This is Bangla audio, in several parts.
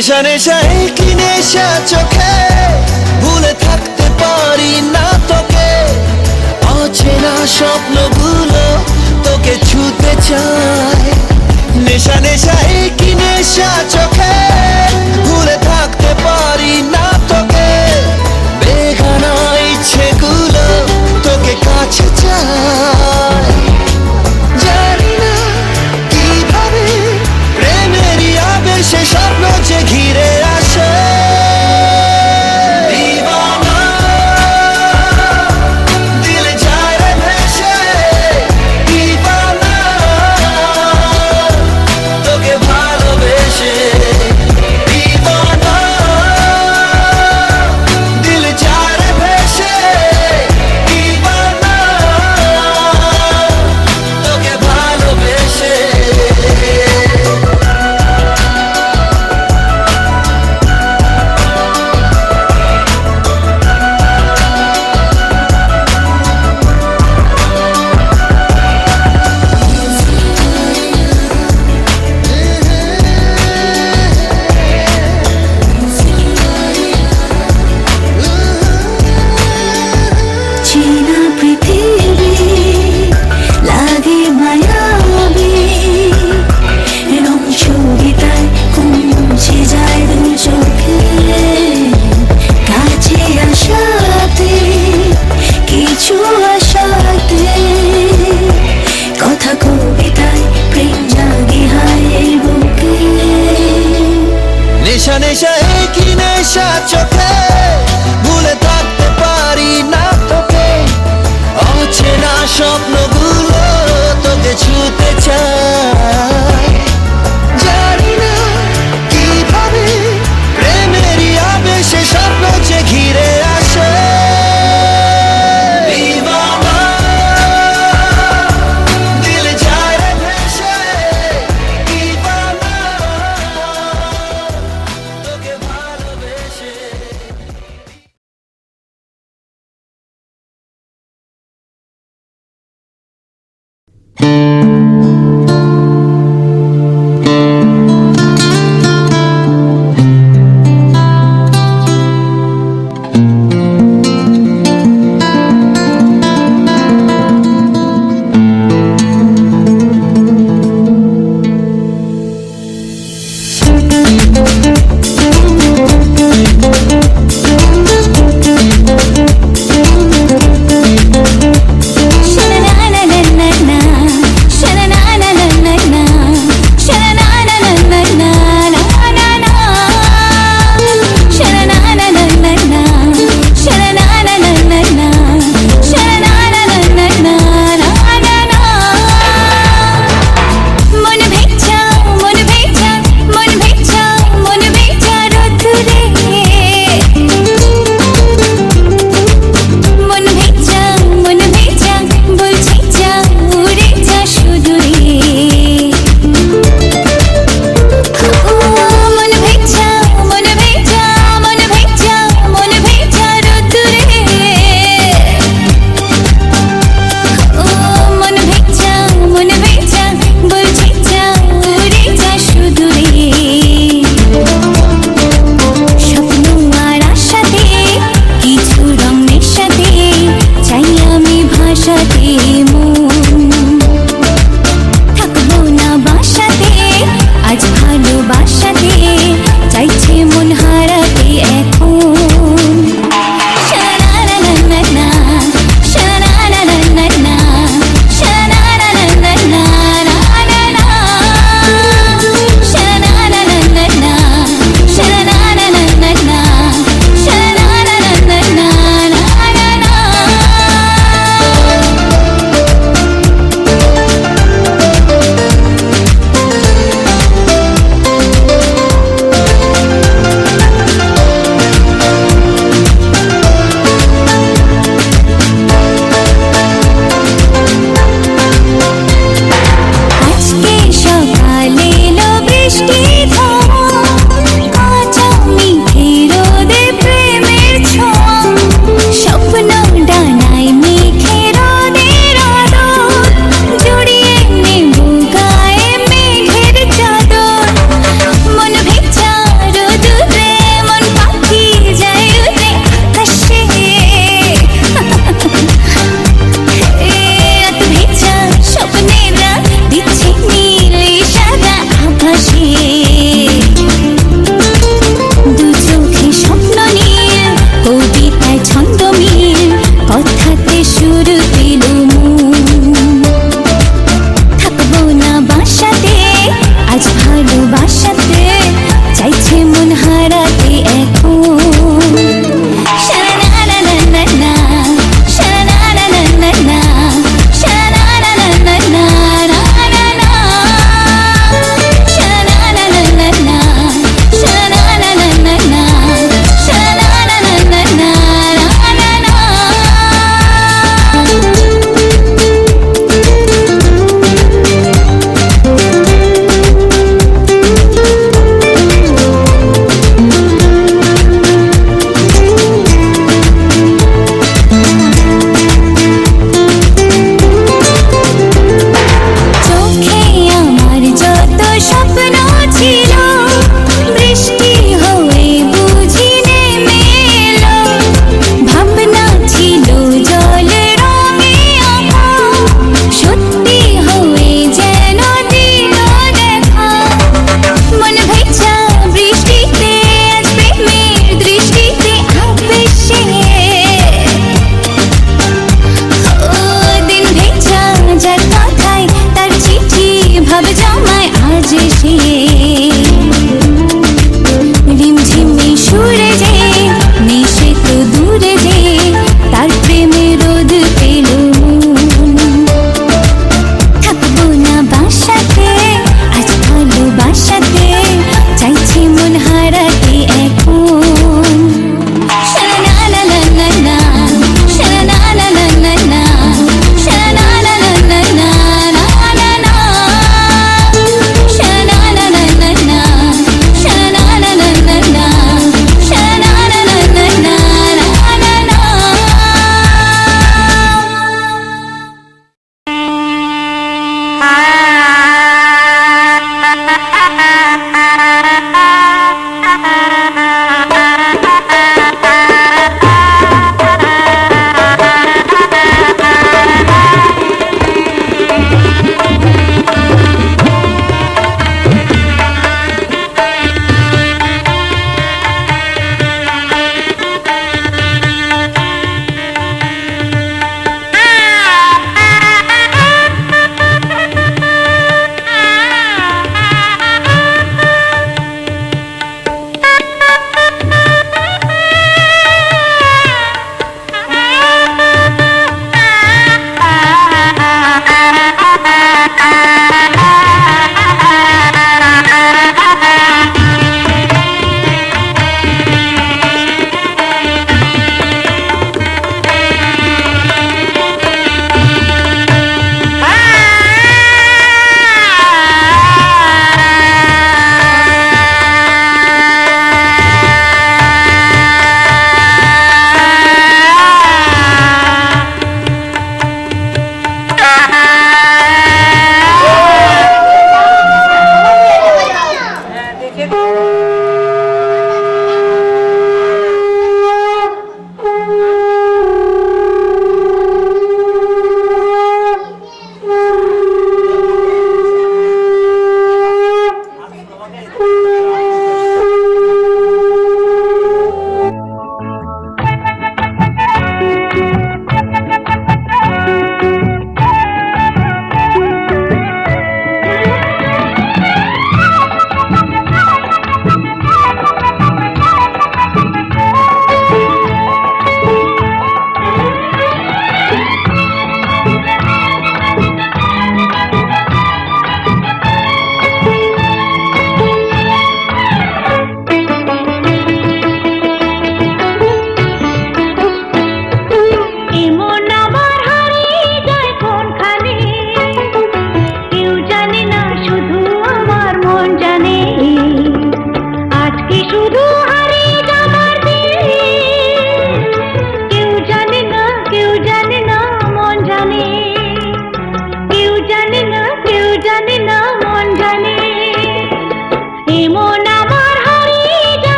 নেশা নেশা কি নেশা চোখে ভুলে থাকতে পারি না তোকে অচেনা স্বপ্নগুলো তোকে ছুতে চায় নেশা নেশা কি নেশা চোখে ভুলে থাকতে পারি না তোকে বেগানা ইচ্ছেগুলো তোকে কাছে চায় জানি না কিভাবে প্রেমেরই আবেশে স্বপ্ন যে ঘিরে আসে নেশা নেশা কি নেশা চোখে ভুলে থাকতে পারি না তোকে অচেনা স্বপ্নগুলো তোকে ছুতে চায় জানি না কিভাবে প্রেমেরই আবেশে স্বপ্ন যে ঘিরে আসে Na na na na na na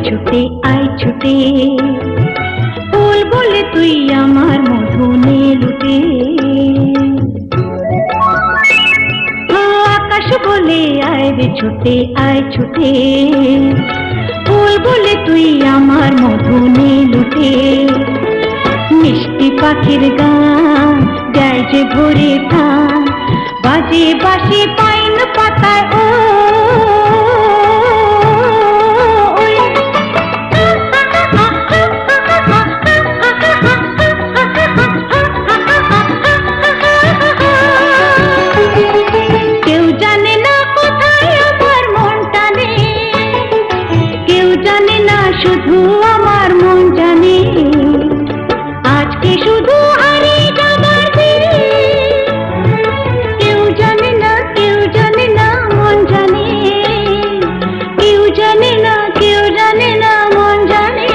ছুটে আয় ছুটে, ফুল বলে তুই আমার মধু নে লুটে। আকাশ বলে আয় রে ছুটে আয় ছুটে, ফুল বলে তুই আমার মধু নে লুটে। মিষ্টি পাখির গান গায় যে ভরে প্রাণ, বাজে বাঁশি পাইন পাতায় ও শুধু আমার মন জানে, আজকে শুধু হারিয়ে যাবার দিন। কেউ জানে না, কেউ জানে না, মন জানে। কেউ জানে না, কেউ জানে না, মন জানে।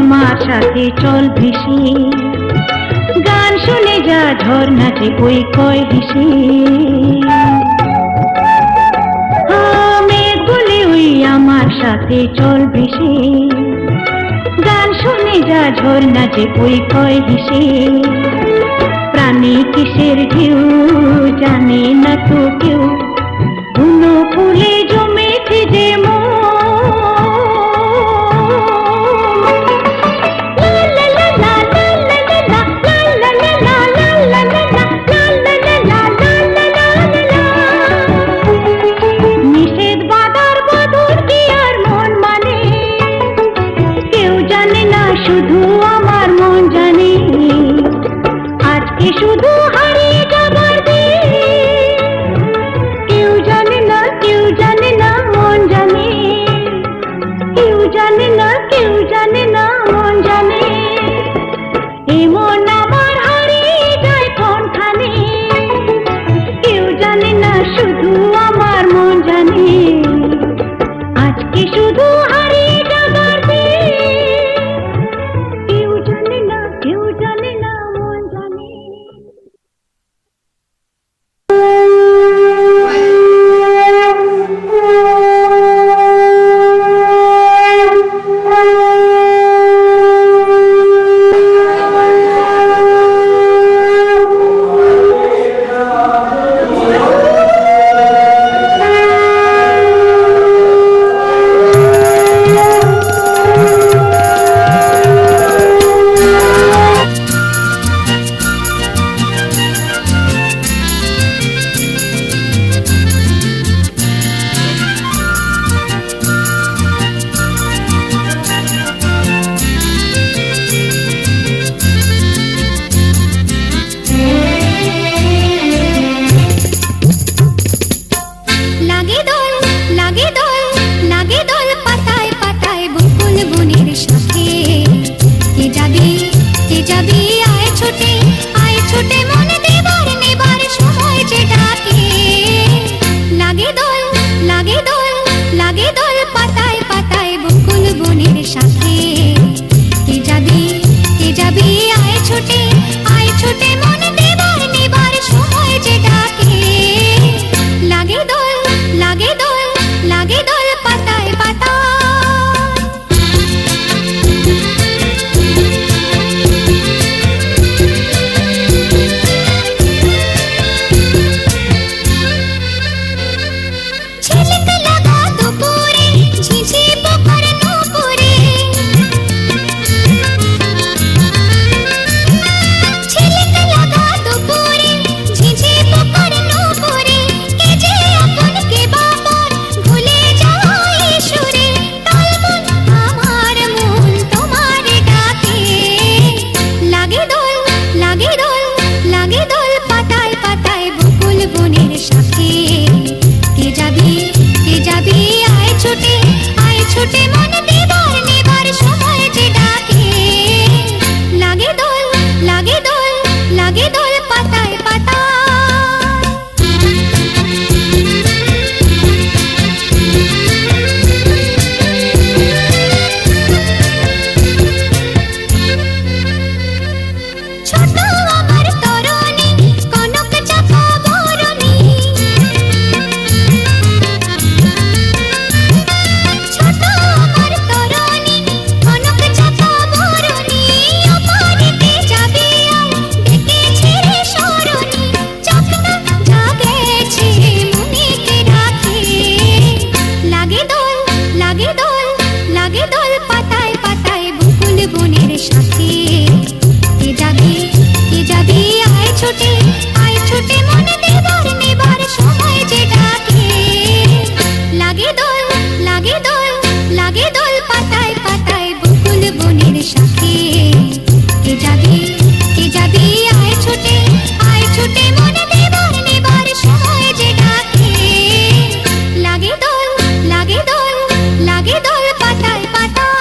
আমার সাথে চল ভেসে, গান শুনে যা ঝর্ণাতে ওই কয় হেসে। মেঘ বলে ওই আমার সাথে চল ভেসে, গান শুনে যা ঝর্ণাতে ওই কয় হেসে। প্রাণে কিসের ঢেউ জানে না তো কেউ বুনো ফুলে জমেছে যে মন নিষেধ বাধার বদল কি আর মন মানে কেউ জানে না শুধু আমার মন জানে আজকে শুধু হারিয়ে যাবার দিন কেউ জানে না মন জানে কেউ জানে না মন জানে এমন আমার হারিয়ে যায় কোনখানে কেউ জানে না শুধু আমার মন জানে আজকে শুধু হারিয়ে যাবার দিন কেউ জানে না মন জানে লাগে দোল পাতায় পাতায় বকুল বনের সাথে কে যাবি আয় ছোটে মনে দেবার নেবার সময় যে ডাকে লাগে দোল পাতায় পাতায় বকুল বনের সাথে কে যাবি আয় ছোটে মনে দেবার নেবার সময় যে ডাকে লাগে দোল পাতায় পাতায় ঝিলিক লাগা দুপুরে ঝিঝি পোকার নুপুরে ঝিলিক লাগা দুপুরে ঝিঝি পোকার নুপুরে কে যে আপন কে বাপন ভুলে যায় সুরে টলমল আমার মন তোমার ডাকে লাগে দোল পাতায় পাতায় বকুল বনের সাথে কে যাবি আয় ছোটে মনে দেবার নেবার সময় যে ডাকে লাগে দোল পাতায় পাতায় ছোট আমার তরুণী কনক চাপা বরণী ছোট আমার তরুণী কনক চাপা বরণী অপারিতে যাবে ডেকেছে রে সরণী চকনা জাগেছে মনে কে রাখে লাগে দোল পাতায় পাতায় বকুল বনের সাথে কে যাবি আয় ছোটে মনে দেবার নেবার সময় যে ডাকে লাগে দোল পাতায় পাতায় বকুল বনের সাথে কে যাবি আয় ছোটে মনে দেবার নেবার সময় যে ডাকে লাগে দোল পাতায় পাতায়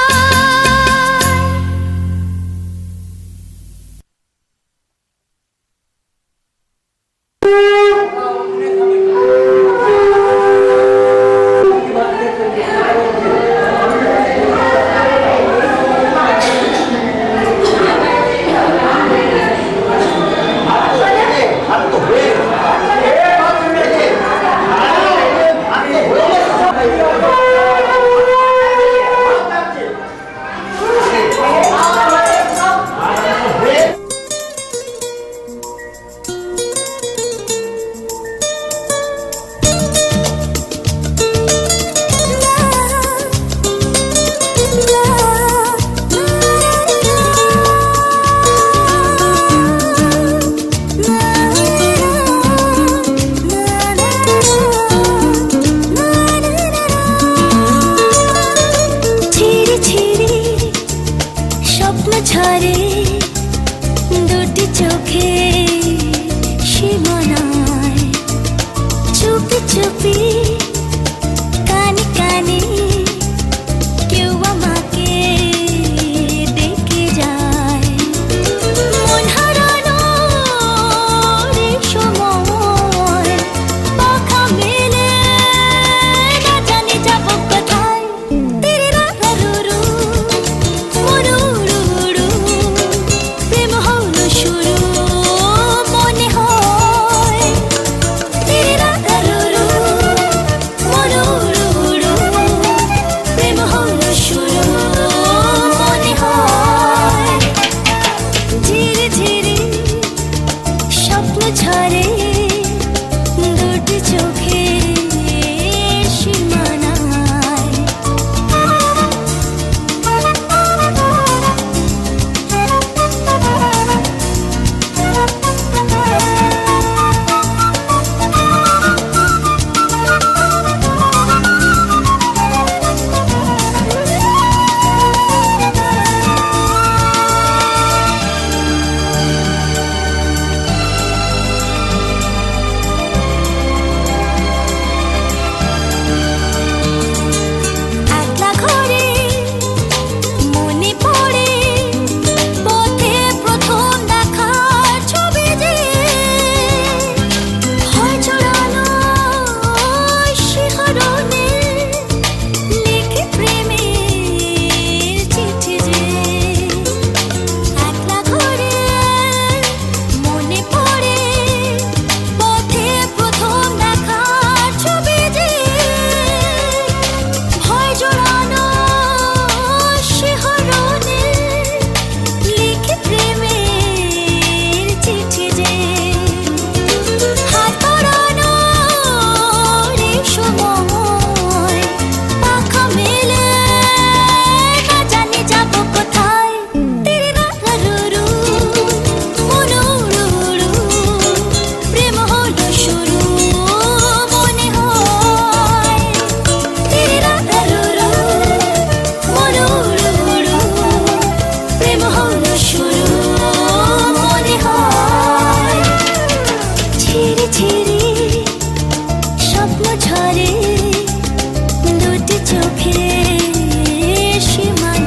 তোমাকে ছেড়ে স্বপ্ন ঝরে দুটি চোখে সীমানায়।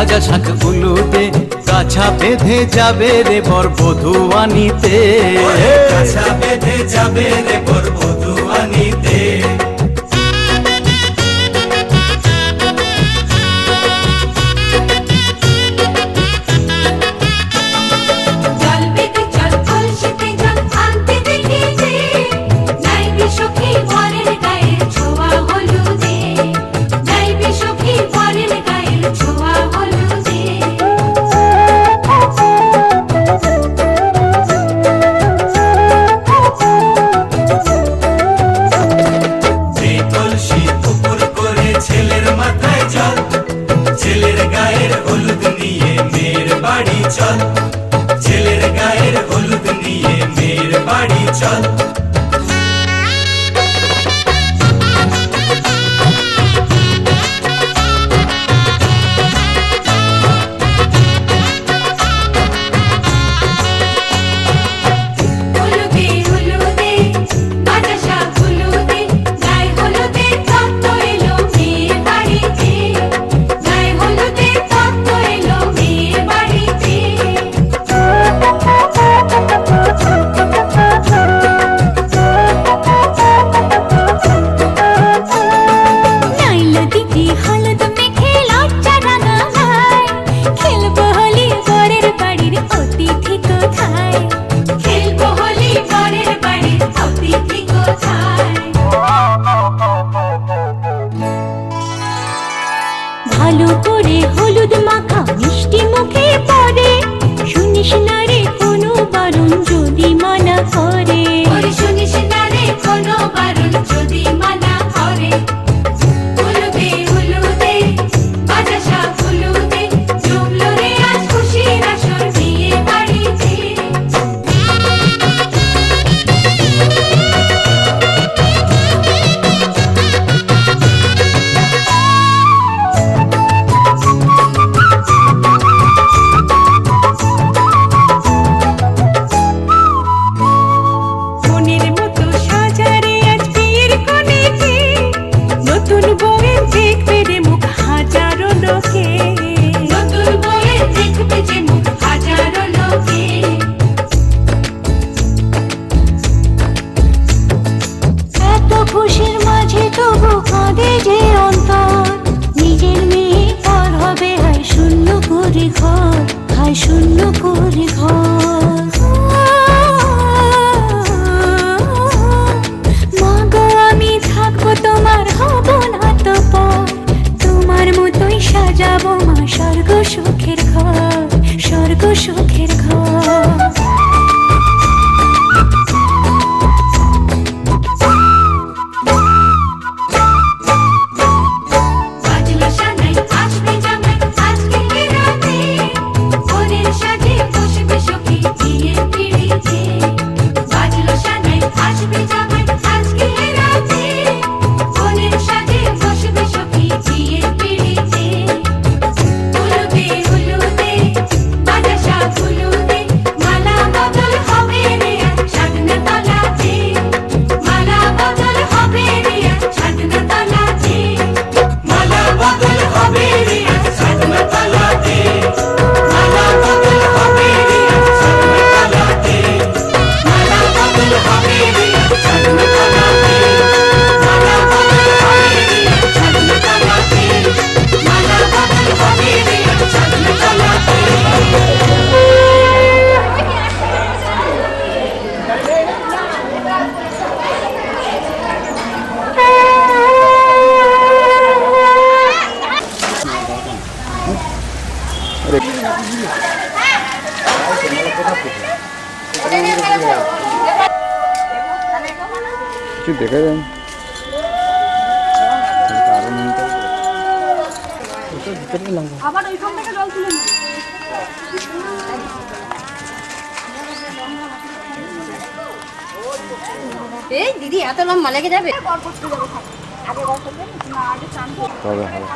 লাগা শাক উলুতে কাছা বেঁধে যাবে রে বর বধূ আনিতে, কাছা বেঁধে যাবে রে বর বধূ আনিতে। জল বেঁধে চল কলসিতে জল আনতে দেখেছে, যাইবি সখী বরের গায়ের ছোঁয়া হলুদে, যাইবি সখী বরের গায়ের ছোঁয়া হলুদে। সেই কলসি উপর করে ছেলের মাথায় জল, ছেলের গায়ের হলুদ নিয়ে মেয়ের বাড়ি চল, ছেলের গায়ের হলুদ নিয়ে মেয়ের বাড়ি চল। হলুদে হলুদে বাতাসা হলুদে, গায়ে হলুদে তত্ত্ব এলো মেয়ের বাড়িতে, গায়ে হলুদে তত্ত্ব এলো মেয়ের বাড়িতে। নাইলো দিদি হলুদ মেখে লজ্জা রাঙা ভাই, খেলবো হোলি বরের বাড়ির অতিথি কোথায়, খেলবো হোলি বরের বাড়ির অতিথি কোথায়। ভালো করে হলুদ মাখা মিষ্টি মুখে পড়ে, শুনিস না রে কোনো বারণ যদি মানা করে, শুনিস না রে কোনো বারণ যদি মানা করে। হলুদে হলুদে বাতাসা হলুদে, জমলো রে আজ খুশির আসর বিয়ে বাড়িতে। মনের মতো সাজারে আজ বিয়ের কনেকে, নতুন বউয়ের দেখবে রে মুখ হাজারো লোকে, নতুন বউয়ের দেখবে যে মুখ হাজারো লোকে। এত খুশির মাঝে তবু কাঁদে যে অন্তর, নিজের মেয়ে পর হবে হায় শূন্য করে ঘর, হায় শূন্য করে ঘর। মা গো আমি থাকবো তোমার, হব না তো পর, তোমার মতোই সাজাবো মা স্বর্গ সুখের ঘর, স্বর্গ সুখের ঘর। বাজলো সানাই আসবে জামাই আজকে রাতে, বোনের সাজে বসবে সখী বিয়ের পিড়িতে। বাজলো সানাই আসবে জামাই আজকে রাতে, বোনের সাজে বসবে সখী বিয়ের পিড়িতে। হলুদে হলুদে বাতাসা হলুদে, মালা বদল হবে রে আজ সাধনা তলাতে, মালা বদল হবে রে আজ সাধনা তলাতে। মালা বদল হবে রে আজ সাধনা তলাতে, মালা বদল হবে রে আজ সাধনা তলাতে, মালা বদল হবে রে আজ সাধনা তলাতে, মালা বদল হবে রে আজ সাধনা তলাতে, মালা বদল হবে রে আজ সাধনা তলাতে। কিছু দেখা যায় না। আবার ওইখান থেকে জল তুলে নিই। এই দিদি এত লম্বা লেগে যাবে। হবে হবে।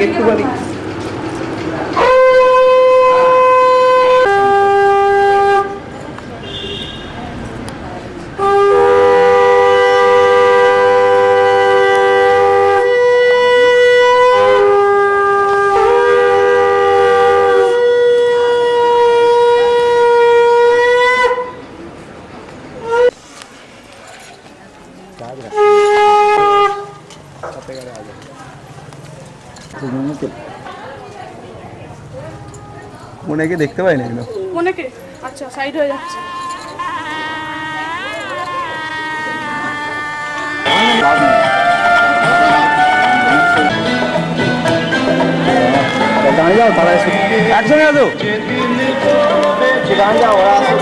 একটুখানি মনেকে দেখতে পাই না এগুলো মনেকে আচ্ছা সাইড হয়ে যাচ্ছে দাঁড়িয়ে যাও তারা একসঙ্গে আসো দাঁড়িয়ে যাও ওরা আসো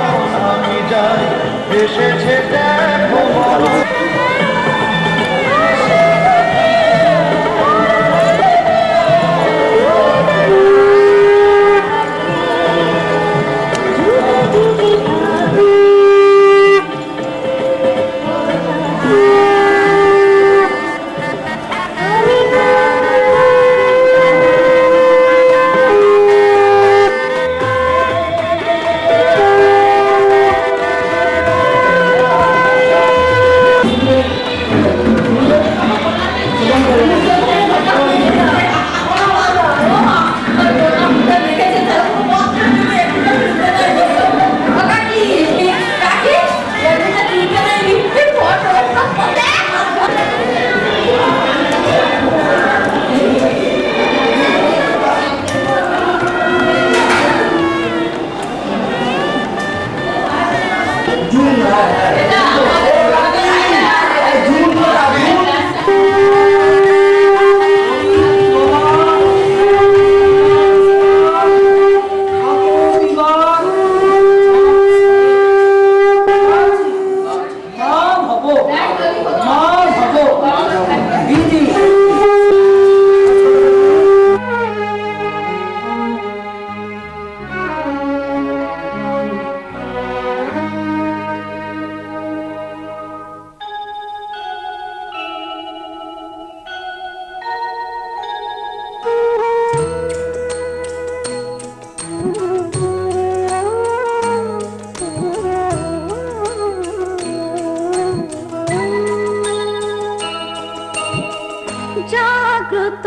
জাগ্রত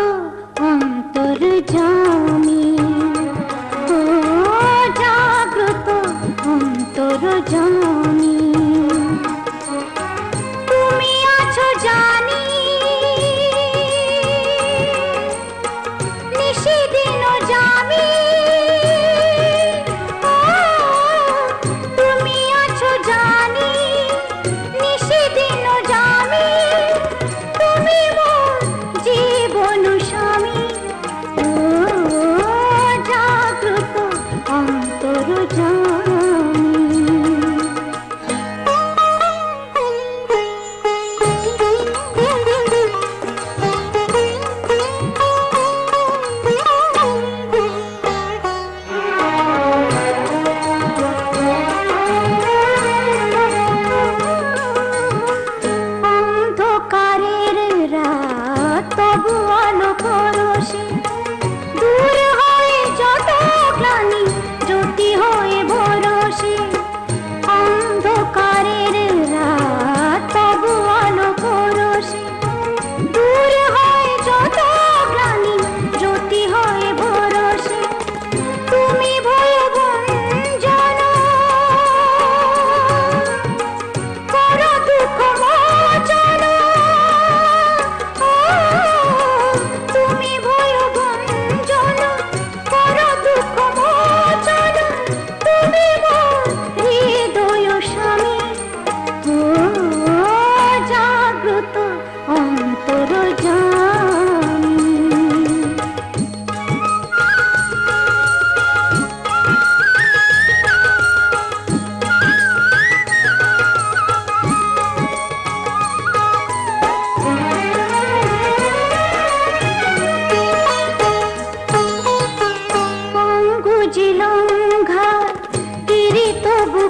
অন্তর্যামী ও জাগ্রত অন্তর্যামী তুমি আছো জানি নিশিদিন জামি তুমি আছো জানি নিশিদিন জামি তুমি মোর জীবন স্বামী ও জাগ্রত অন্তর্যামী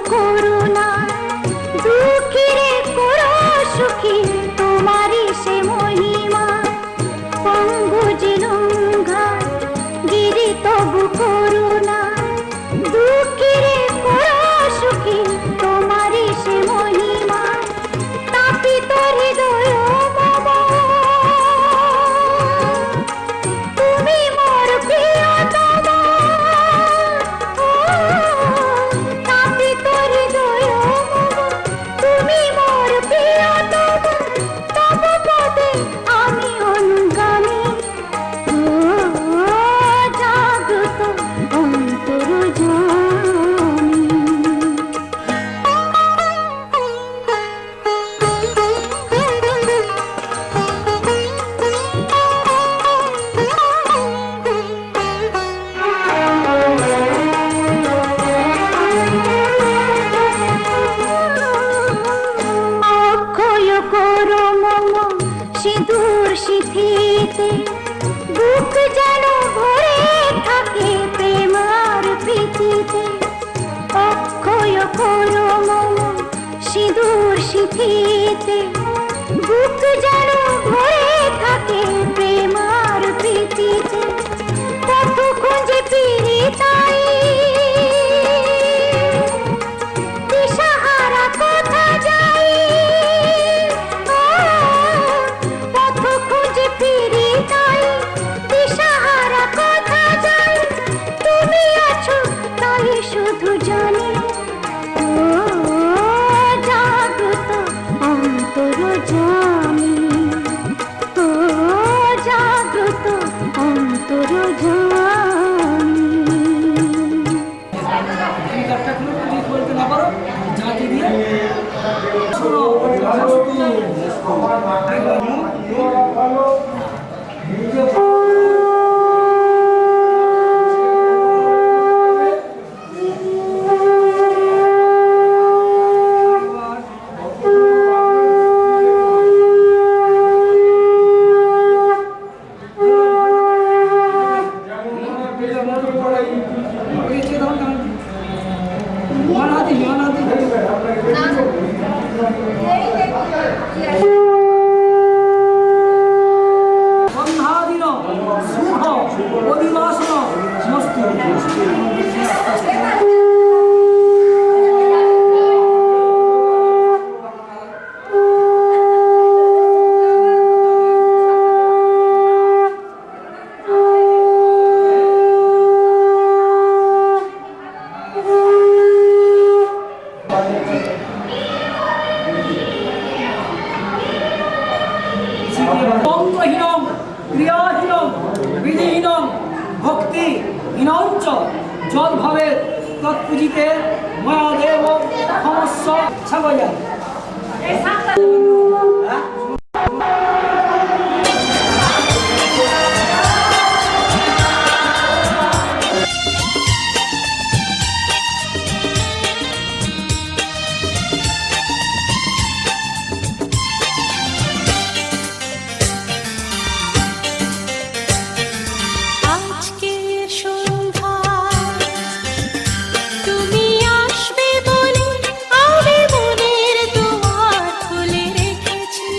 করুণা দুঃখীরে করো সুখী তোমারই সে মহিমা পঙ্গু জিলুঙ্গা গিরি তবু করুণা দুঃখীরে করো সুখী তোমারই সে মহিমা তাপিত হৃদয় মম তুমি মোর প্রিয়তম তাপিত হৃদয় মম তুমি মোর প্রিয়তম তব পদে আমি অনুগামী জাগ্রত অক্ষয় করো মম সিঁদুর সিঁথিতে বুক যেন ভরে থাকে প্রেম আর প্রীতিতে অক্ষয় করো মম সিঁদুর সিঁথিতে বুক যেন ভরে থাকে প্রেম আর প্রীতিতে পথ খুঁজে ফিরি তাই দিশাহারা কোথা যাই পথ খুঁজে ফিরি তাই দিশাহারা কোথা যাই তুমি আছো তাই শুধু জানি জাগ্রত অন্তর জানি জাগ্রত অন্তর জানি সন্ধ্যাদিন শুভ অধিবাসন মস্তু মন্ত্রহীনম ক্রিয়াহীনম বিধিহীনম ভক্তিহীনঞ্চ যদ্ভাবে তৎপূজিতে ময়াদেব ক্ষমস্ব ছাগয়া আজকের সন্ধ্যা তুমি আসবে বলে আমি মনের দুয়ার খুলে রেখেছি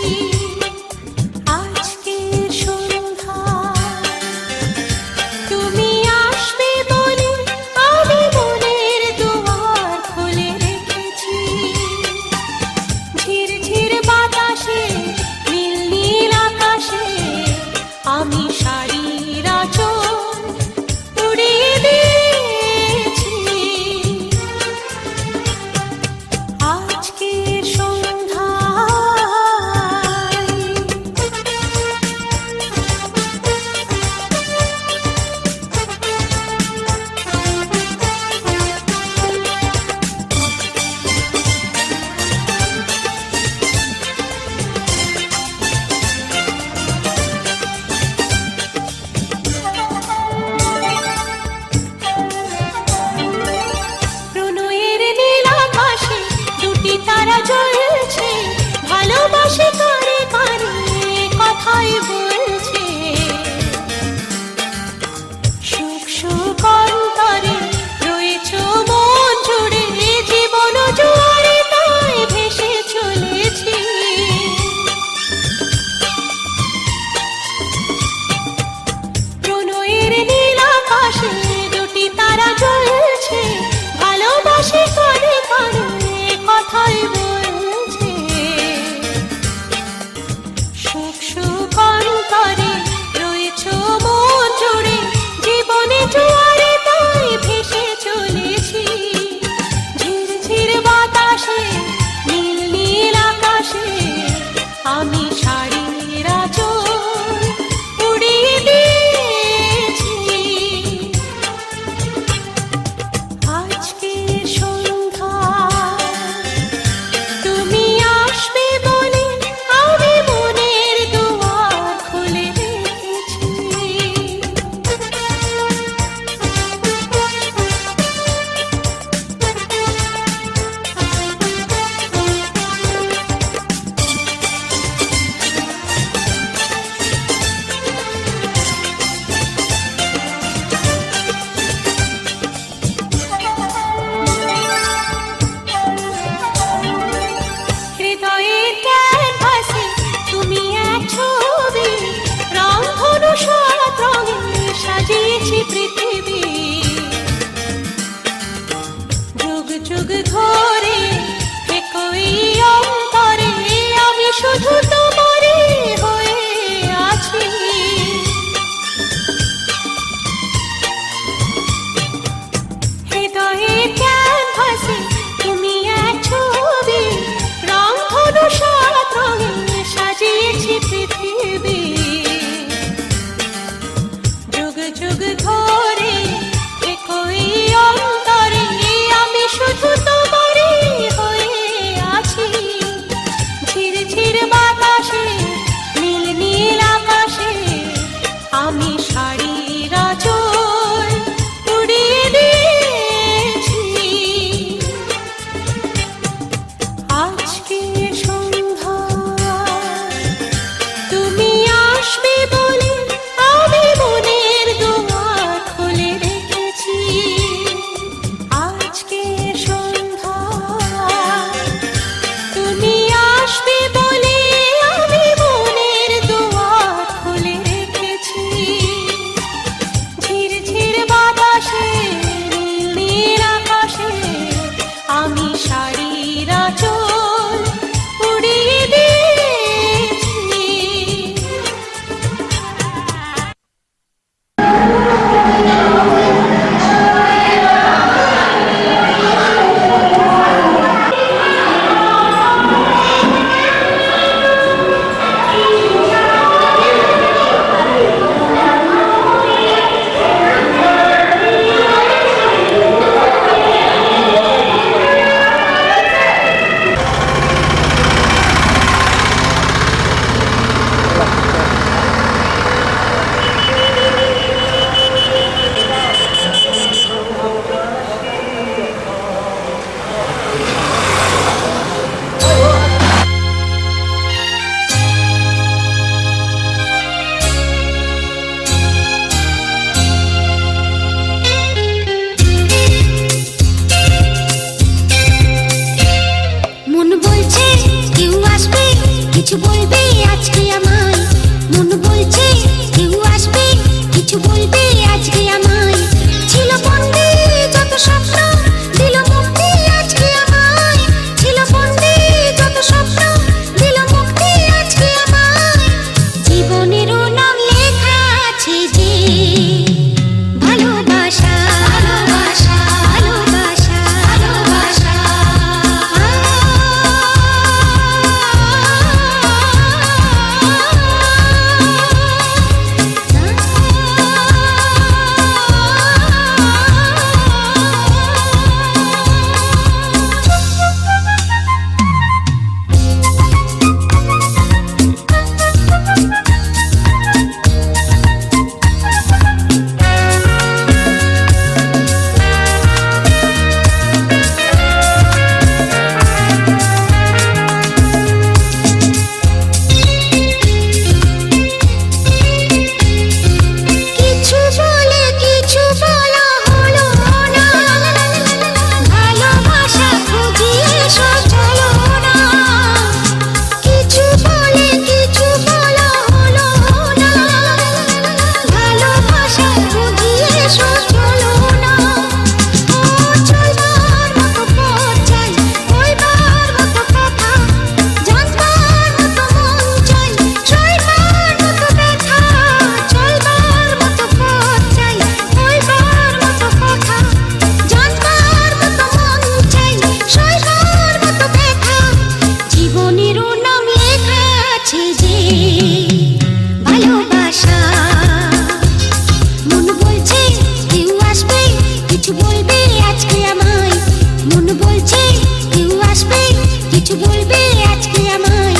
বলবে আজকে আমায়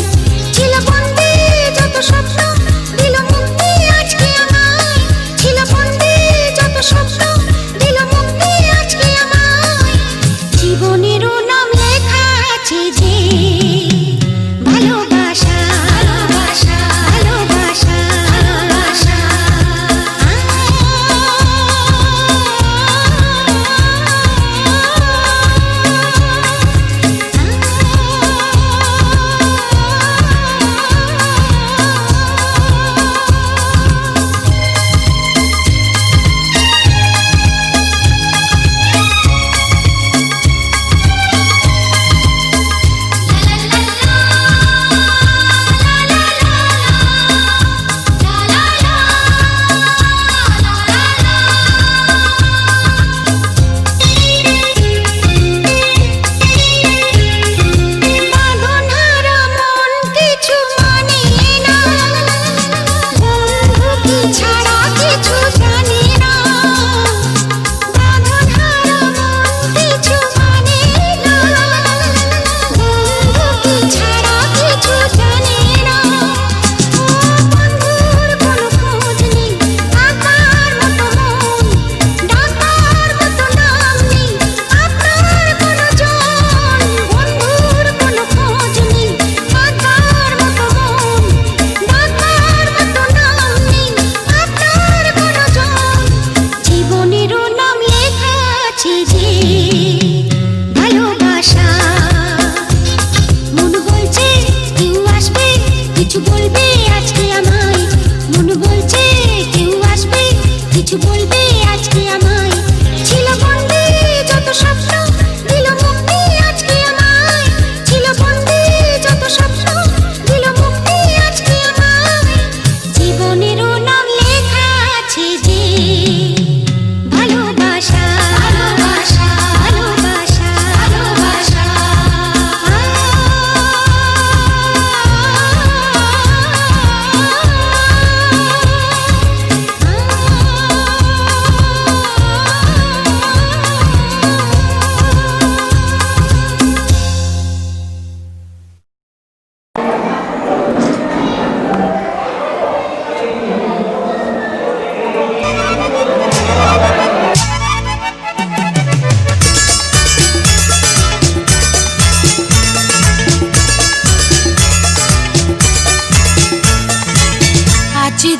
ছিল বন্দী যত স্বপ্ন দিল মুক্তি আজকে আমায় ছিল বন্দী যত স্বপ্ন দিল মুক্তি আজকে আমায় জীবনেরও নাম লেখা আছে যে ভালোবাসা ভালোবাসা ভালোবাসা ভালোবাসা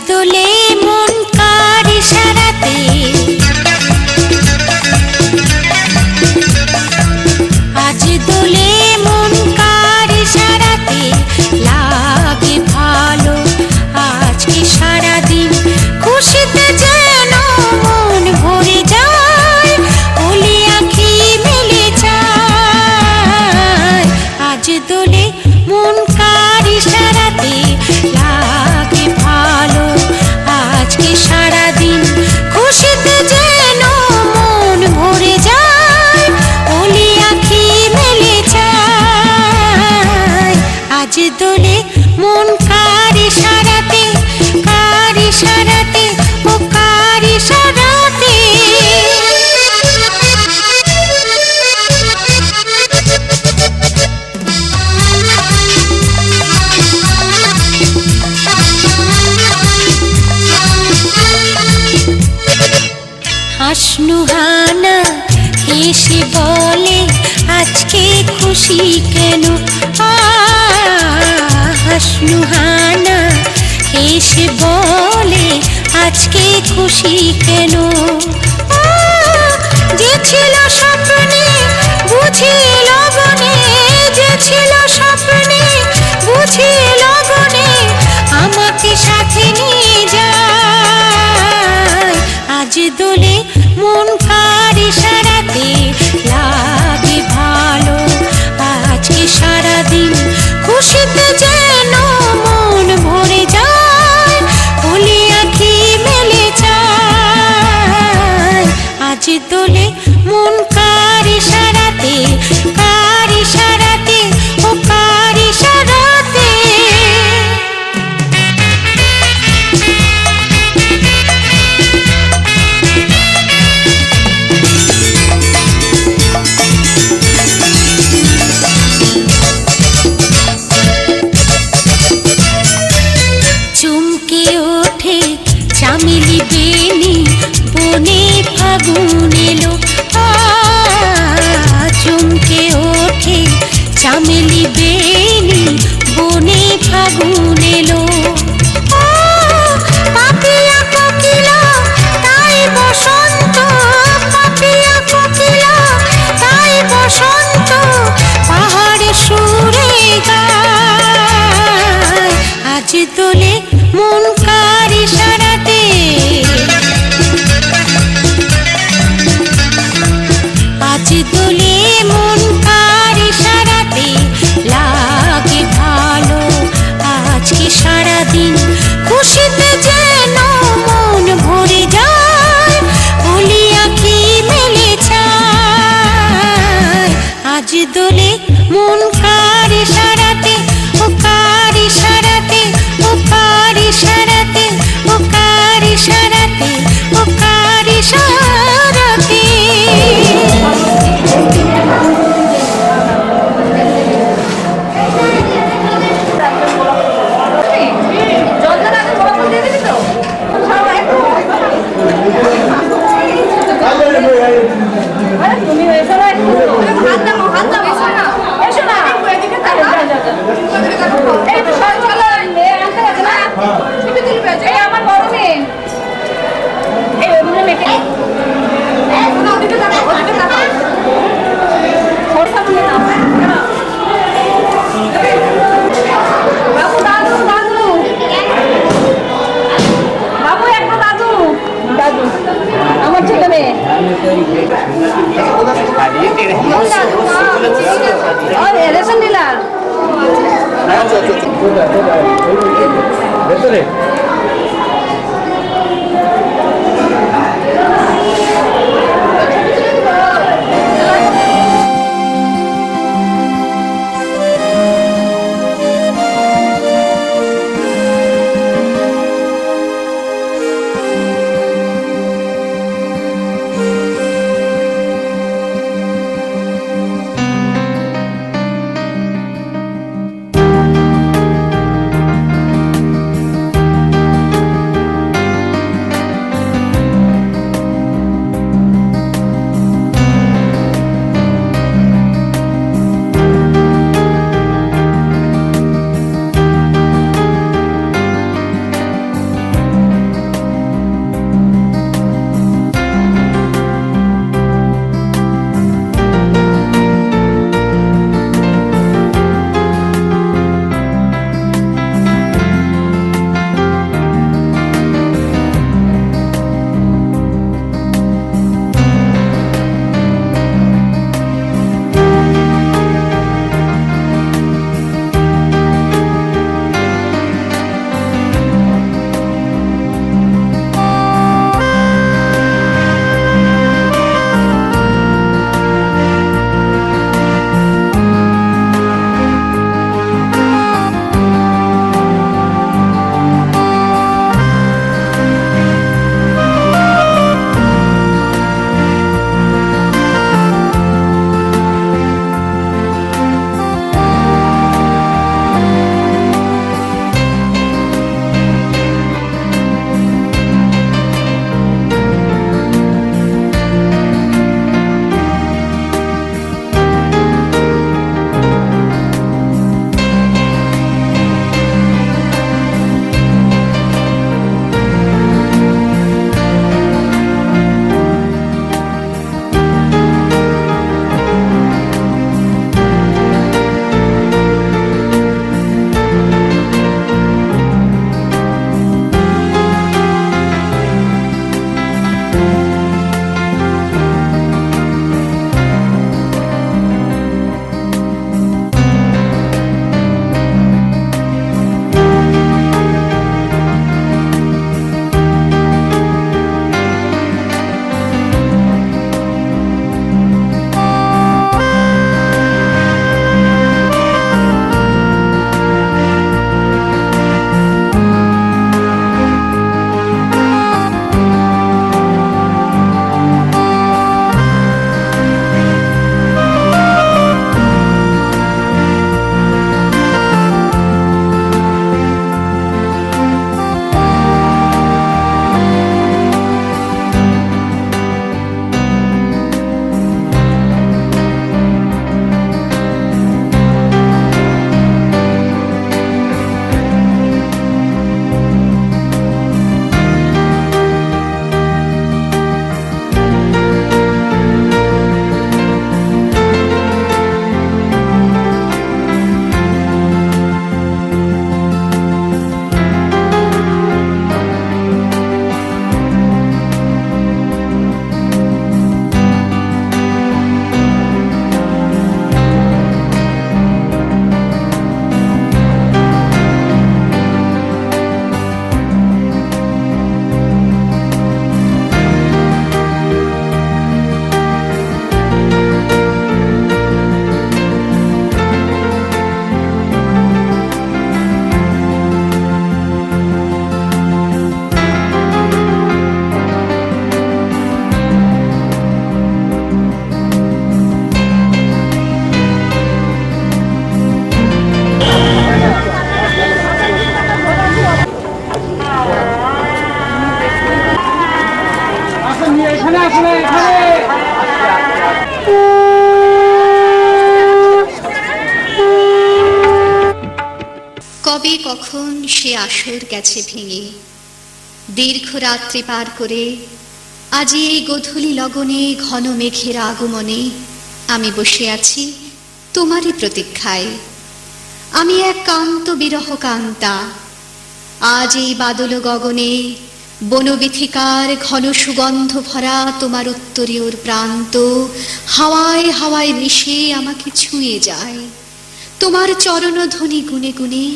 দোলে মন কার ইশারাতে আজ দোলে মন কার ইশারাতে লাগে ভালো আজকে সারাদিন খুশিতে যেন মন ভরে যায় ওলি আঁখি মেলে যায় আজ দোলে মন কার ইশারাতে লাগে ভালো আজকে সারাদিন খুশিতে যেন মন ভরে যায় ওলি আঁখি মেলে যায় আজ দোলে মন কার ইশারাতে ও কার ইশারাতে হাসনুহানা হেসে বলে আজকে খুশি কেন হাসনুহানা হেসে বলে আজকে খুশি কেন যে ছিল স্বপ্নে বুঝি লগনে যে ছিল স্বপ্নে বুঝি লগনে আমাকে সাথে নিয়ে যায় আজ দোলে মন কার ইশারাতে লাগে ভালো আজকে সারাদিন খুশিতে যেন মন ভরে যায় ওলি আঁখি মেলে যায় তোলে মন কার ইশারাতে, আজ তোলে মন কার ইশারাতে, লাগে ভালো আজকে সারাদিন, খুশিতে যেন মন ভরে যায়, বলি আঁখি মেলে চায়। আজ দোলে মন কার ইশারাতে, ও কার ইশারাতে, ও কার ইশারাতে, ও কার ইশারাতে, ও কার ইশারাতে। তুমি এসো না, হাত দাও, হাত দাও, এসো না, এসো না, এদিকে তাকাও, এই তো সব চলো, মেয়ে আনতে হবে না, ছবি তুলবে, এই আমার বড় মেয়ে, এই ওখানে মেয়েকে, এই না, ওদিকে তাকাও, ওদিকে তাকাও, ওর সামনে নাও, বাবু, দাদু, দাদু, বাবু, একটা দাদু, দাদু, আমার ছেলে মেয়ে। রেশন ডিলার ভেতরে কবে কখন সে আসর গেছে ভেঙে, দীর্ঘ রাত্রি পার করে আজি এই গধূলি লগনে ঘন মেঘের আগমনে আমি বসে আছি তোমারই প্রতীক্ষায়। আমি এক কান্ত বিরহ কান্তা, আজ এই বাদল গগনে বনবিথিকার ঘন সুগন্ধ ভরা তোমার উত্তরীয়র প্রান্ত হাওয়ায় হাওয়ায় মিশে আমাকে ছুঁয়ে যায় তোমার চরণধ্বনি গুনে গুনে।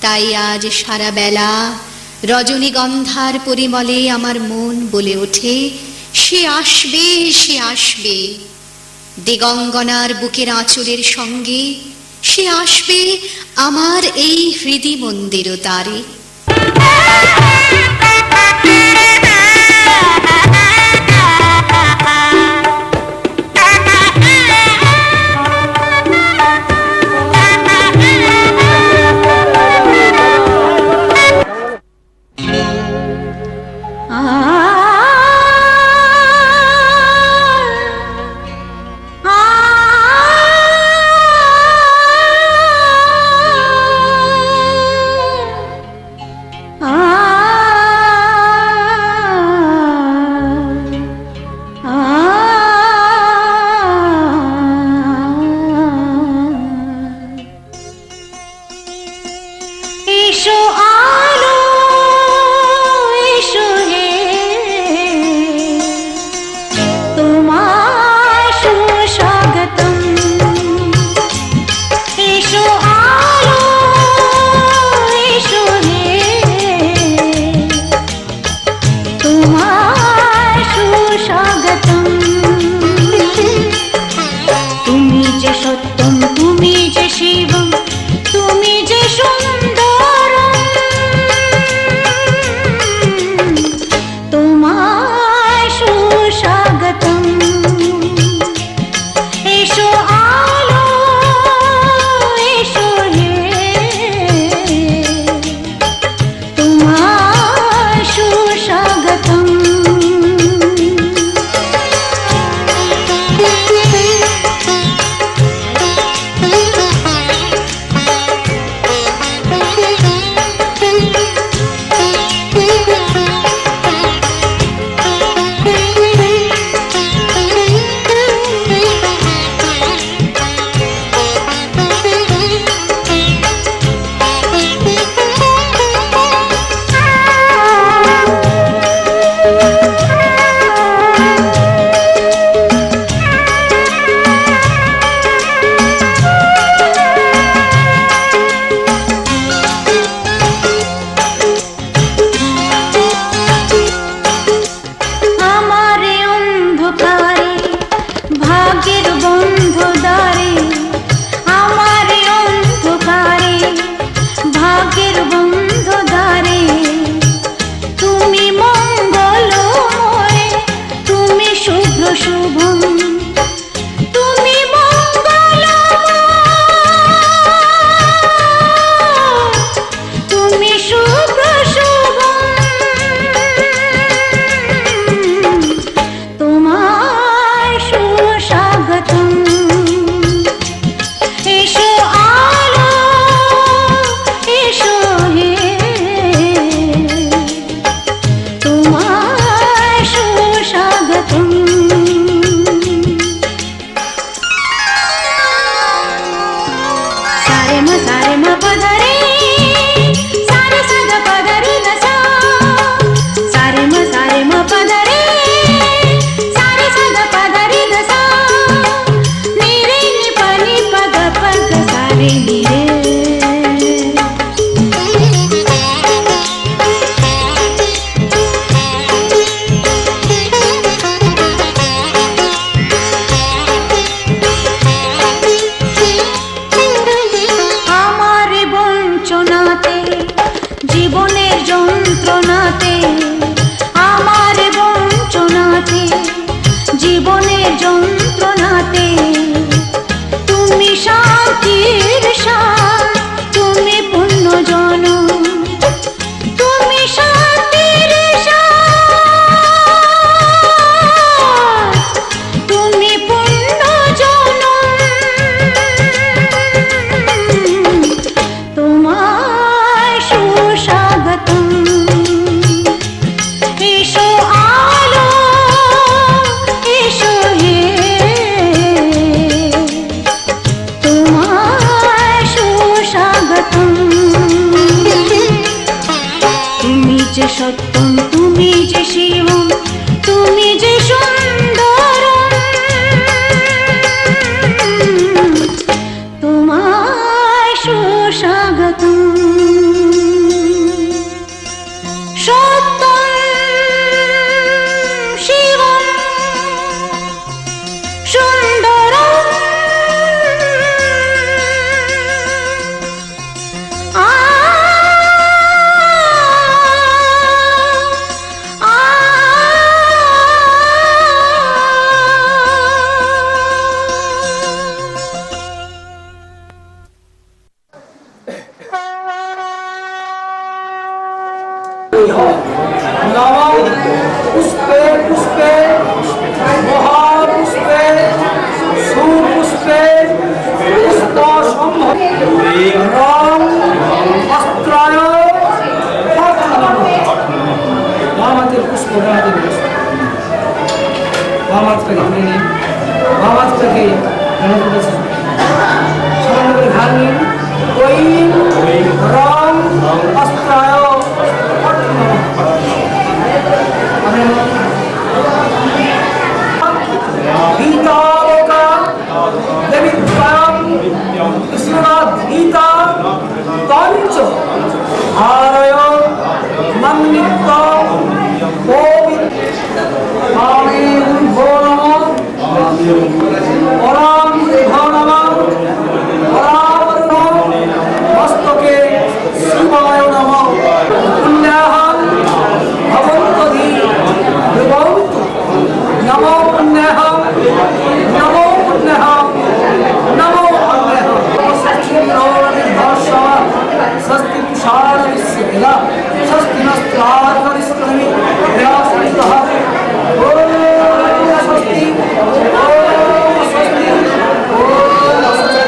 তাই আজ সারা বেলা রজনীগন্ধার পরিমলে আমার মন বলে ওঠে, সে আসবে, সে আসবে। দিগঙ্গনার বুকের আঁচলের সঙ্গে সে আসবে আমার এই হৃদি মন্দির তারে। সত্যম তুমি যে শিবম তুমি যে সুন্দর তোমায় সুস্বাগতম সত্যম শিবম সুন্দরম नमो पुष्पे पुष्पे महापुष्पे सुपुष्पे पुष्पसंभवे राम अस्त्राय मामाते पुष्प मामात का नहीं मामात का के सामने घर में कोई राम अस्त्राय गीतालोका देवित्वं कृष्णगीता तंच हारय मन्नित्व गोविंद आमे भो नमः पराम भो नमः परावरुण मस्तके शिवाय नमः पुण्याहं भवन्तु भवन्तु नमो पुण्यहं नमो पुण्यहं नमो पुण्यहं स्वस्ति तुषार विश्ववेदा स्वस्ति नस्त्रार्करिष्णमि व्यासः ओम स्वस्ति ओम स्वस्ति ओम स्वस्ति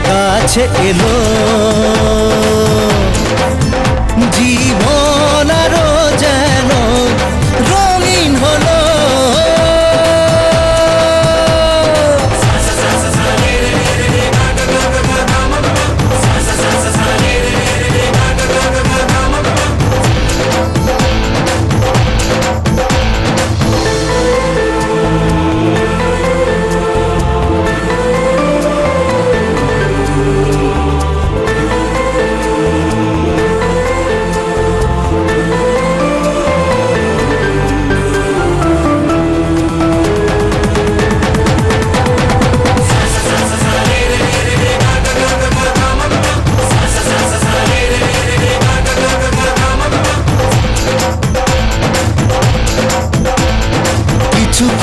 কাছে এলো জীবন আরো যেন রঙিন হলো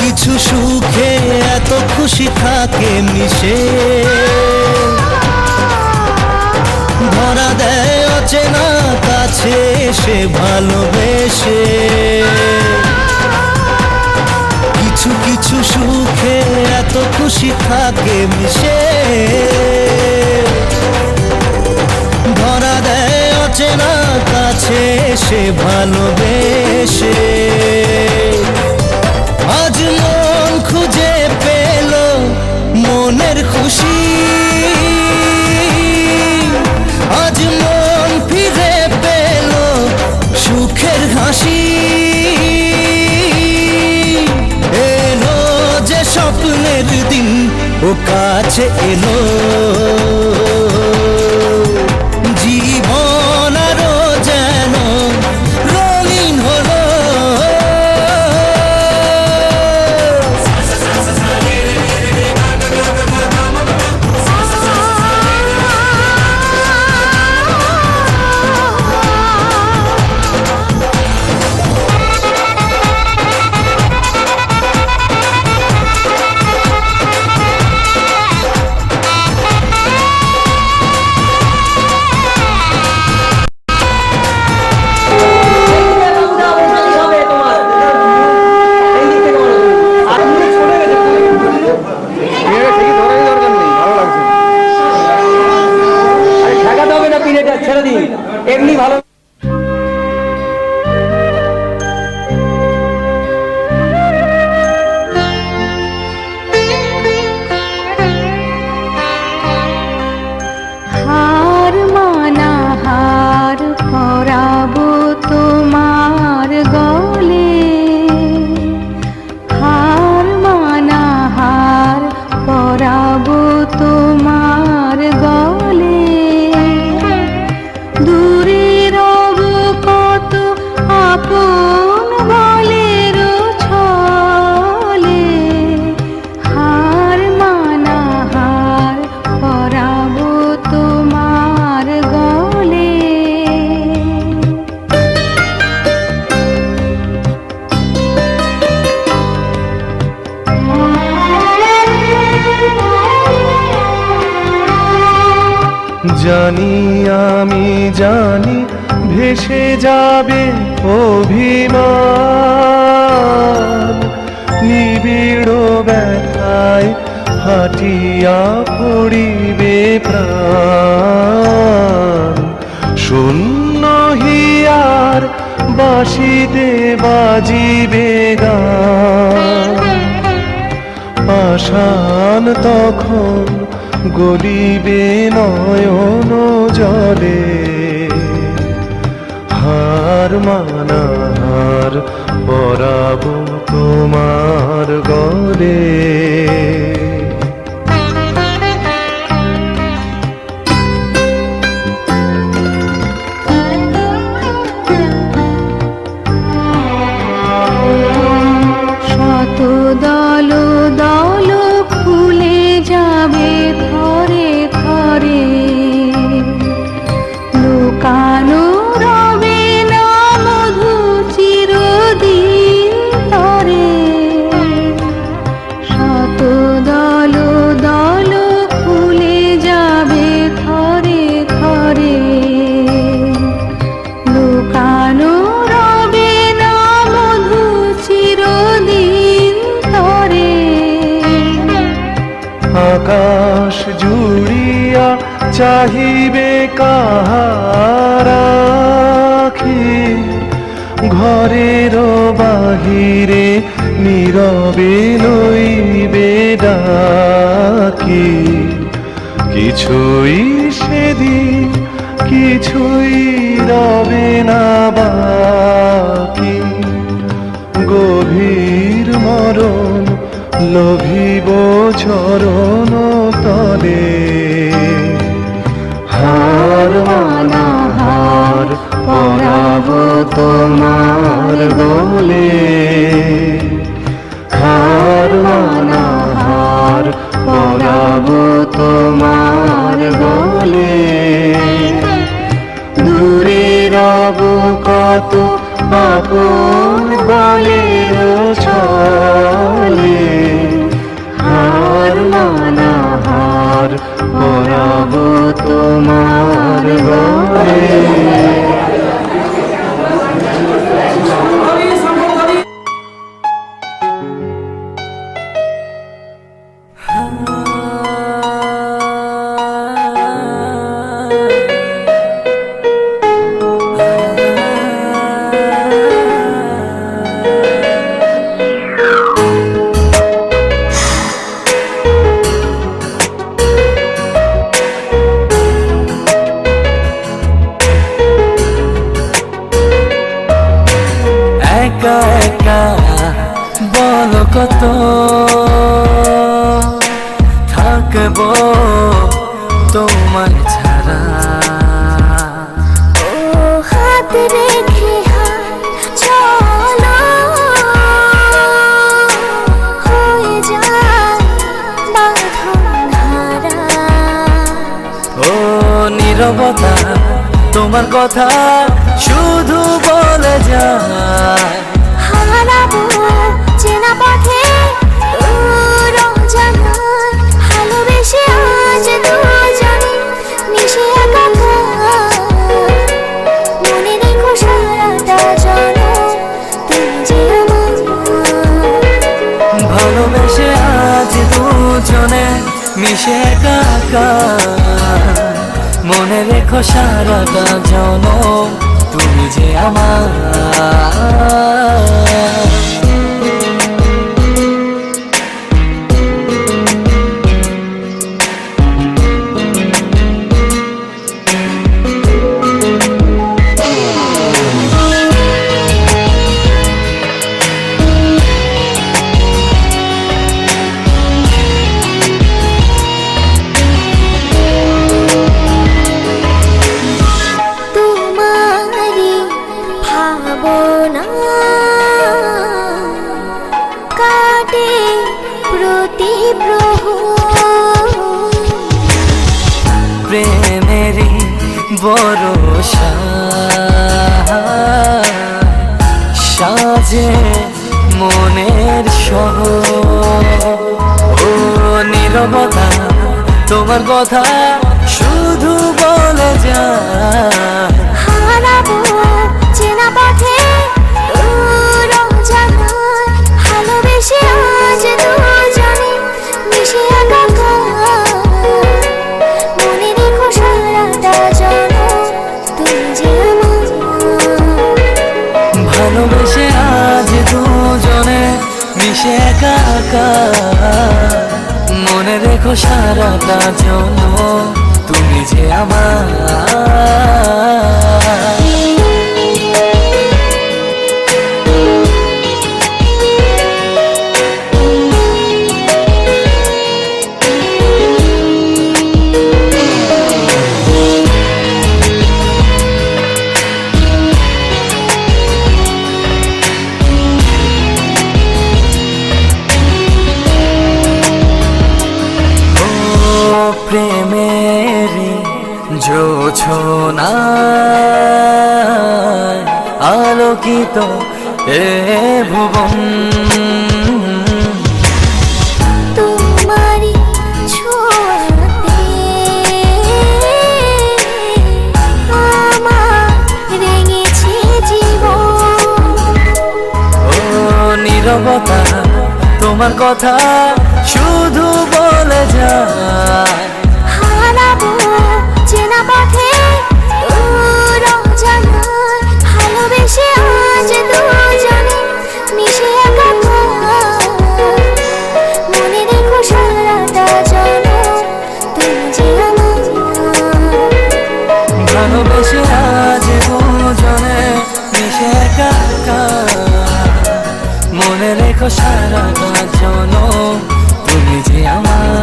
কিছু সুখে এত খুশি থাকে মিশে ধরা দেয় অচেনা কাছে সে ভালোবেসে কিছু কিছু সুখে এত খুশি থাকে মিশে ধরা দেয় অচেনা কাছে সে ভালোবেসে আজ মন খুঁজে পেল মনের খুশি আজ মন ফিরে পেল সুখের হাসি এলো যে স্বপ্নের দিন ও কাছে এলো জীবন আরো যেন রঙিন হলো জানি আমি জানি ভেসে যাবে অভিমান, নিবিড় ব্যথায় হাটিয়া পড়িবে প্রাণ। শূন্য হিয়ার বাঁশিতে বাজিবে গান, পাষাণ তখন গলিবে নয়ন জলে। হার মানাহার পরাব তোমার গলে। শত দল দল ফুলে যাবে থরে থরে, লুকানো রবে না মধু চিরদিন তরে। শত দল দল ফুলে যাবে থরে থরে, লুকানো রবে না মধু চিরদিন তরে। আকাশ জুড়িয়া চাহিবে কাহার আখি, ঘরের বাহিরে নীরবে লইবে ডাকি। কিছুই সেদিন কিছুই রবে না বাকি, গভীর মরণ লোভিব চরণ তলে। হার মানাহার পরাব তোমার গলে। হার মানাহার পরাব তোমার গলে। দূরে রব কত আপন বলের ছলে। হার মানাহার পরাব তোমার গলে। একা একা বলো কত থাকবো তোমার ছাড়া। ও হাত রেখে হাত চলো, হয়ে যায় বাঁধন হারা। ও নীরবতা তোমার কথা শুধু বলে যায়। হারাবো চেনা পথে দূর জানায়, ভালোবেসে আজ দুজনে মিশে একাকার। মনে রেখো সারাটা জনম তুমি যে আমার। ভালোবেসে আজ দুজনে মিশে একাকার। মনে রেখো সারাটা জনম তুমি যে আমার। তোমারি ভাবনা কাটে প্রতি প্রহর। প্রেমেরই ভরসা সাজে মনের শহর। ও নীরবতা তোমার কথা শুধু বলে যায়। হারাবো চেনা পথে দূর অজানায়, ভালোবেসে আজ দুজনে মিশে একাকার। মনে রেখো সারাটা জনম তুমি যে আমার। ভালোবেসে আজ দুজনে মিশে একাকার। মনে রেখো সারাটা জন্য তুমি যে আমার। প্রেমের জোছনায় আলোকিত এ ভুবন। তোমারি ছোঁয়াতে আমার রেঙেছে জীবন। ও নীরবতা তোমার কথা শুধু বলে যায়। হারাবো চেনা পথে দূর অজানায়, ভালোবেসে আজ দুজনে মিশে একাকার। মনে রেখো সারাটা জনম তুমি যে আমার। ভালোবেসে আজ দুজনে মিশে একাকার। মনে রেখো সারাটা জনম তুমি যে আমার।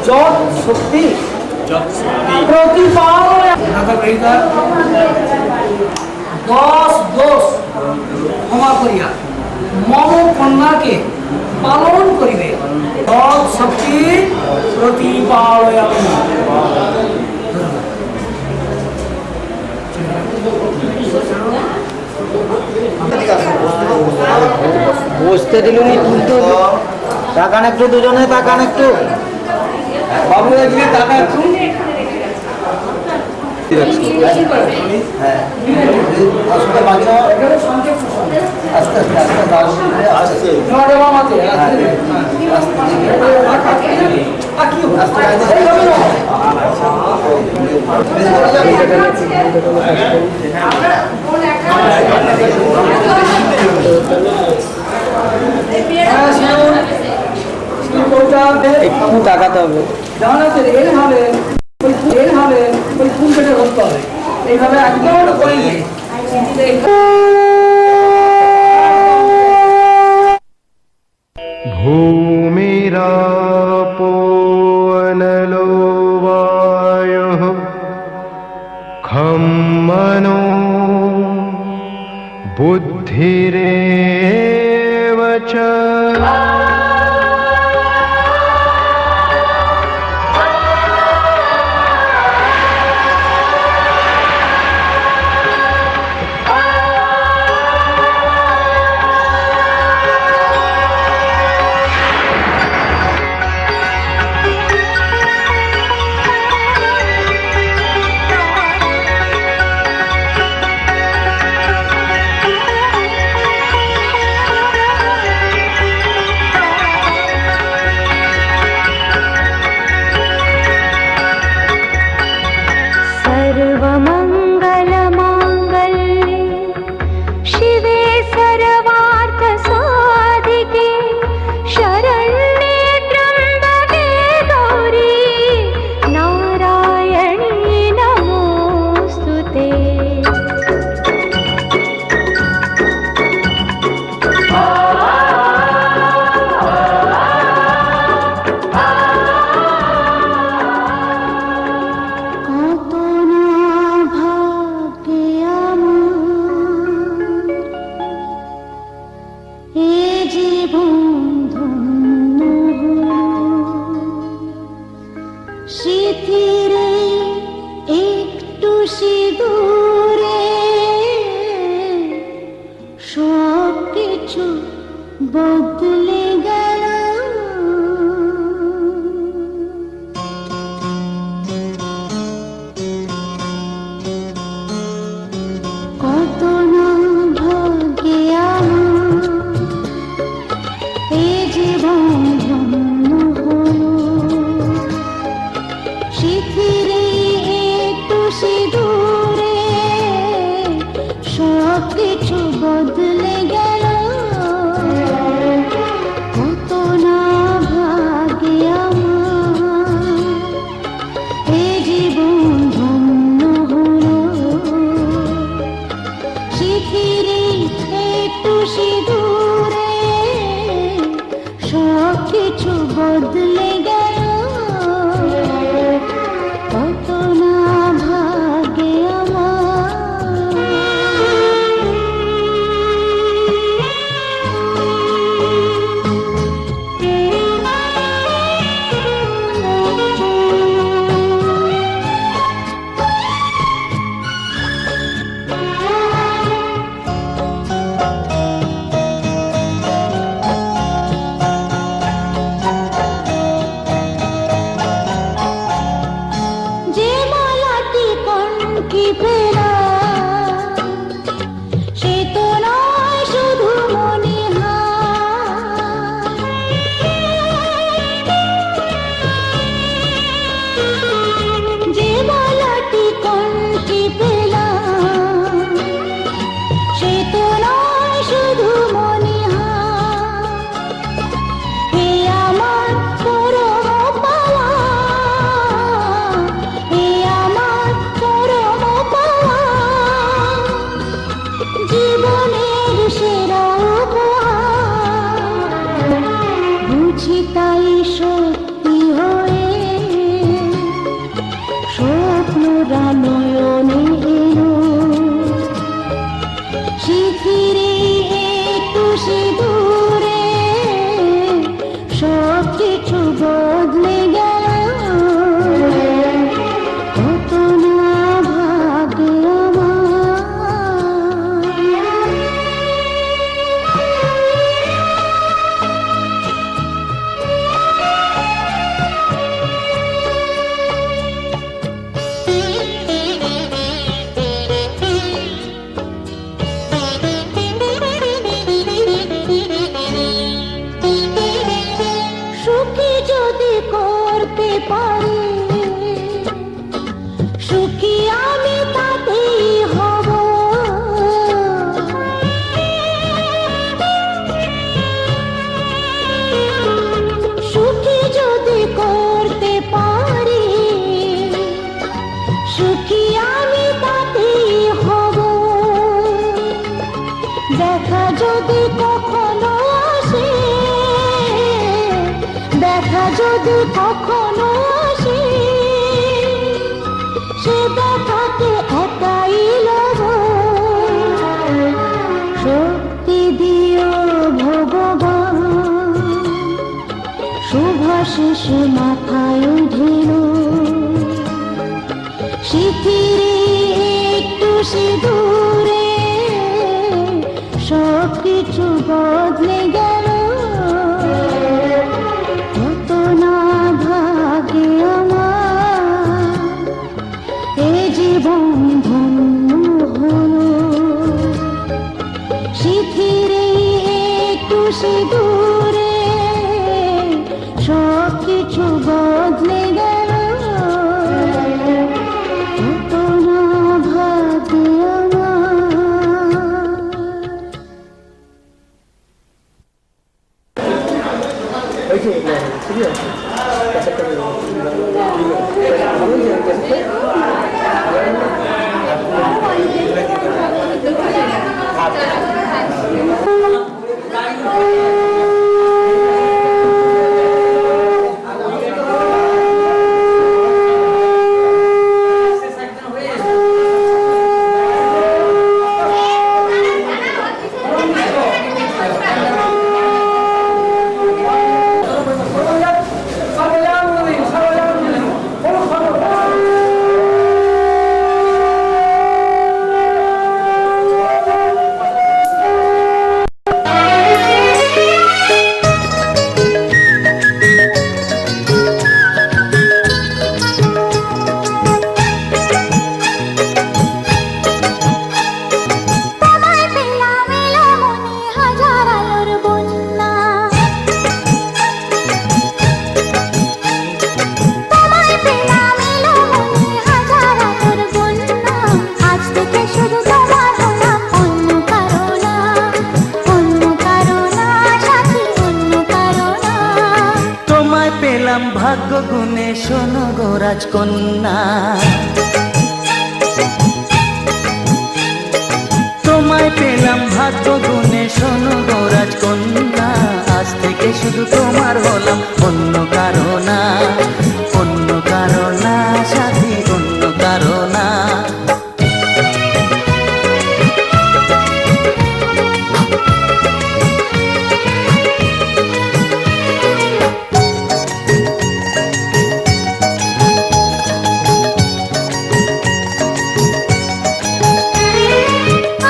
যত শক্তি প্রতিপালয়। 10 দোষ ক্ষমা করিয়া মম কন্যাকে পালন করিবে। যত শক্তি প্রতিপালয়। বসতে দিলুনি, তুলতে তাকান একটু, দুজনে তাকান একটু। বাবু একদিকে তাকা একটু। একটু তাকাতে হবে। এইভাবে ওই ফুল কেটে ধরতে হবে। এইভাবে একদম করিয়ে भूमिरापो अनलो वायुः खं मनो बुद्धिरेव च। স্মৃতিরে একটু সিঁদুরে সব কিছু বদলে গেল। কত না ভাগ্যে আমার এ জীবন ধন্য হলো। স্মৃতিরে একটু সিঁদুরে সব কিছু বদলে গেল। কত না ভাগ্যে আমার এ জীবন ধন্য হলো। স্মৃতিরে একটু সিঁদুরে সব কিছু বদলে গেল। কত না ভাগ্যে যে মালাটি কণ্ঠে ফেরা সে তো নয় শুধু মনিহার। যে মালাটি কণ্ঠে ফেরা সে তো নয় শুধু মনিহার। হে আমার পরম পাওয়া, হে আমার পরম পাওয়া, জীবনের সেরা উপহার। বুঝি তাই সত্যি হয়ে স্বপ্নরা নয়নে এলো। স্মৃতিরে একটু সিঁদুরে সব কিছু বদলে গেল। কত না ভাগ্যে সুখী যদি করতে পারি, সুখী আমি তাতেই হব। সুখী যদি করতে পারি, সুখী আমি তাতেই হব। দেখা যদি কখনো আসে, দেখা যদি কখনো আসে, সে দেখাকে একাই লব। শক্তি দিও ভগবান, শুভাশিস মাথায় ঢেল। স্মৃতিরে একটু সিঁদুরে সব কিছু বদলে গেল। কত না ভাগ্যে আমার এ জীবন ধন্য হলো। স্মৃতিরে একটু সিঁদুরে সব কিছু বদলে গেল। কত না ভাগ্যে আমার। গুণে শোনো গো রাজকন্যা, তোমায় পেলাম ভাগ্য গুণে শোনো গো রাজকন্যা। আজ থেকে শুধু তোমার হলাম, অন্য কারো না, অন্য কারো না সাথী, অন্য কারো না।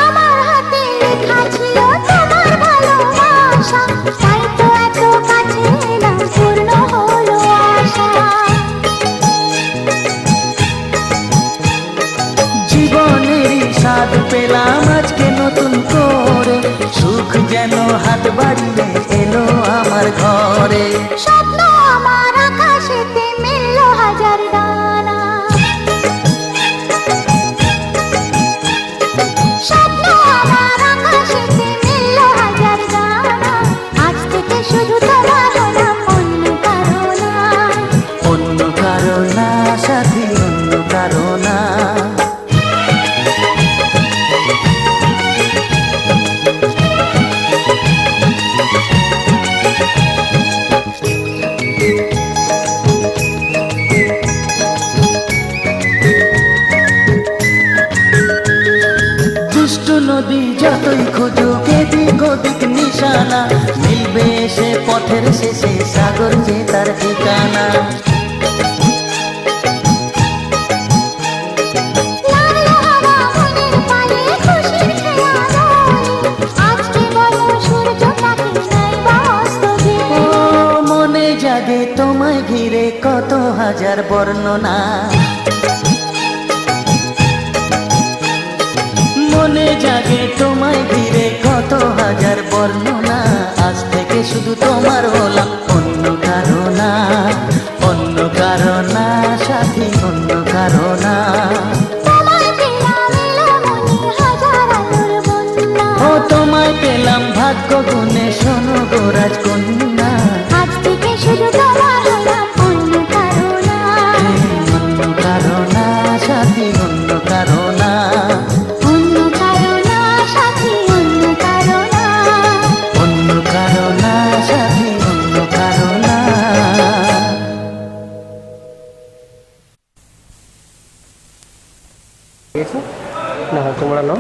আমার হাতে লেখা ছিল তোমার ভালোবাসা, তাই তো এত কাছে এলাম, পূর্ণ হলো আশা। জীবনেরই স্বাদ পেলাম আজকে নতুন করে, সুখ যেন হাত বাড়িয়ে এলো আমার ঘরে। স্বপ্ন আমার আকাশেতে মিলল হাজার ডানা, স্বপ্ন আমার আকাশেতে মিলল হাজার ডানা। আজ থেকে শুধু তোমার হলাম, অন্য কারো না, অন্য কারো না সাথী, অন্য কারো না। দুষ্টু নদী যতই খুঁজুক এদিক ওদিক নিশানা, মিলবে সে পথের শেষে সাগর যে তার ঠিকানা। লাগলো হাওয়া মনের পায়ে খুশির খেয়া দোলে, আজকে বলো সূর্যটাকে নাই বাস্তবে। ও মনে জাগে তোমায় ঘিরে কত হাজার বর্ণনা, মনে জাগে তোমায় ঘিরে কত হাজার বর্ণনা। আজ থেকে শুধু তোমার হলাম, অন্য কারো না, অন্য কারো না সাথী, অন্য কারো না। তোমায় পেলাম এলো মনে হাজার আলোর বন্যা, ও তোমায় পেলাম ভাগ্য গুণে শোনো গো রাজকন্যা। আজ থেকে শুধু তোমার হলাম, অন্য কারো না, অন্য কারো না সাথী, অন্য কারো না। অন্য কারো না সাথী, অন্য কারো না। অন্য কারো না সাথী, অন্য কারো না। না তোমরা নাও।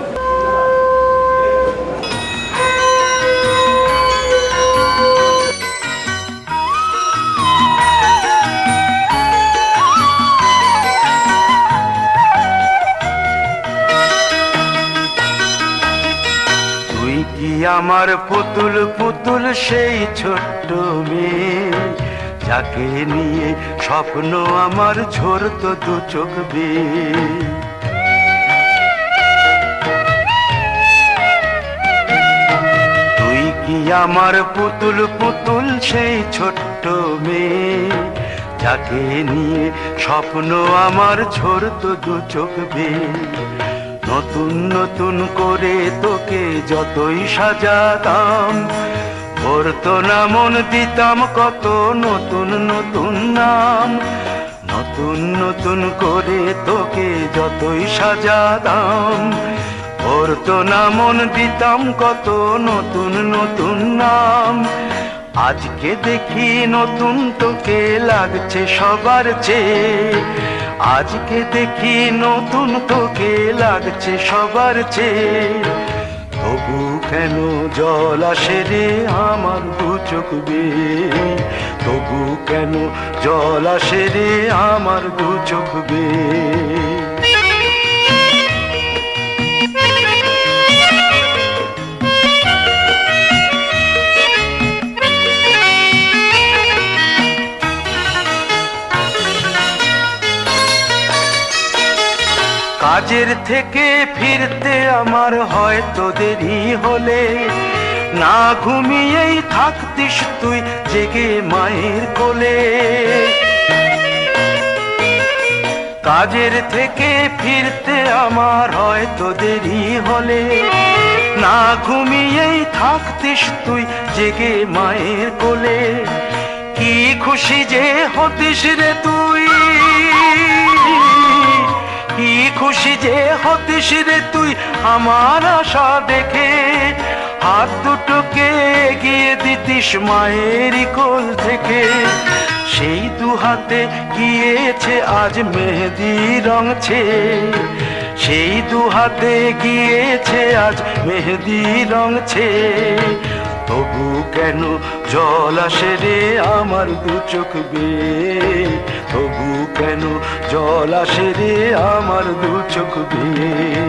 তুই কি আমার পুতুল পুতুল সেই ছোট্ট মেয়ে, যাকে নিয়ে স্বপ্ন আমার ঝরতো দু চোখ বেয়ে। তুই কি আমার পুতুল পুতুল সেই ছোট্ট মেয়ে, যাকে নিয়ে স্বপ্ন আমার ঝরতো দু চোখ বেয়ে। নতুন নতুন করে তোকে যতই সাজাতাম, ভরতো না মন দিতাম কত নতুন নতুন নাম। নতুন নতুন করে তোকে যতই সাজাতাম, ভরতো না মন দিতাম কত নতুন নতুন নাম। আজকে দেখি নতুন তোকে লাগছে সবার চেয়ে, আজকে দেখি নতুন তোকে লাগছে সবার চেয়ে। তবু কেন জল আসে রে আমার দু চোখ বেয়ে, তবু কেন জল আসে রে আমার দু চোখ বেয়ে। কাজের থেকে ফিরতে আমার হয়তো দেরি হলে, না ঘুমিয়েই থাকতিস তুই জেগে মায়ের কোলে। কাজের থেকে ফিরতে আমার হয়তো দেরি হলে, না ঘুমিয়েই থাকতিস তুই জেগে মায়ের কোলে। কি কি খুশি যে হতিস রে তুই, কি খুশি যে হতিস রে তুই আমার আশা দেখে, হাত দুটোকে এগিয়ে দিতিস মায়েরই কোল থেকে। সেই দু হাতে গিয়েছে আজ মেহেদি রঙছে, সেই দু হাতে গিয়েছে আজ মেহেদি রঙছে। তবু কেন জল আসে রে আমার দু চোখ বেয়ে, তবু কেন জল আসে রে আমার দু চোখ বেয়ে।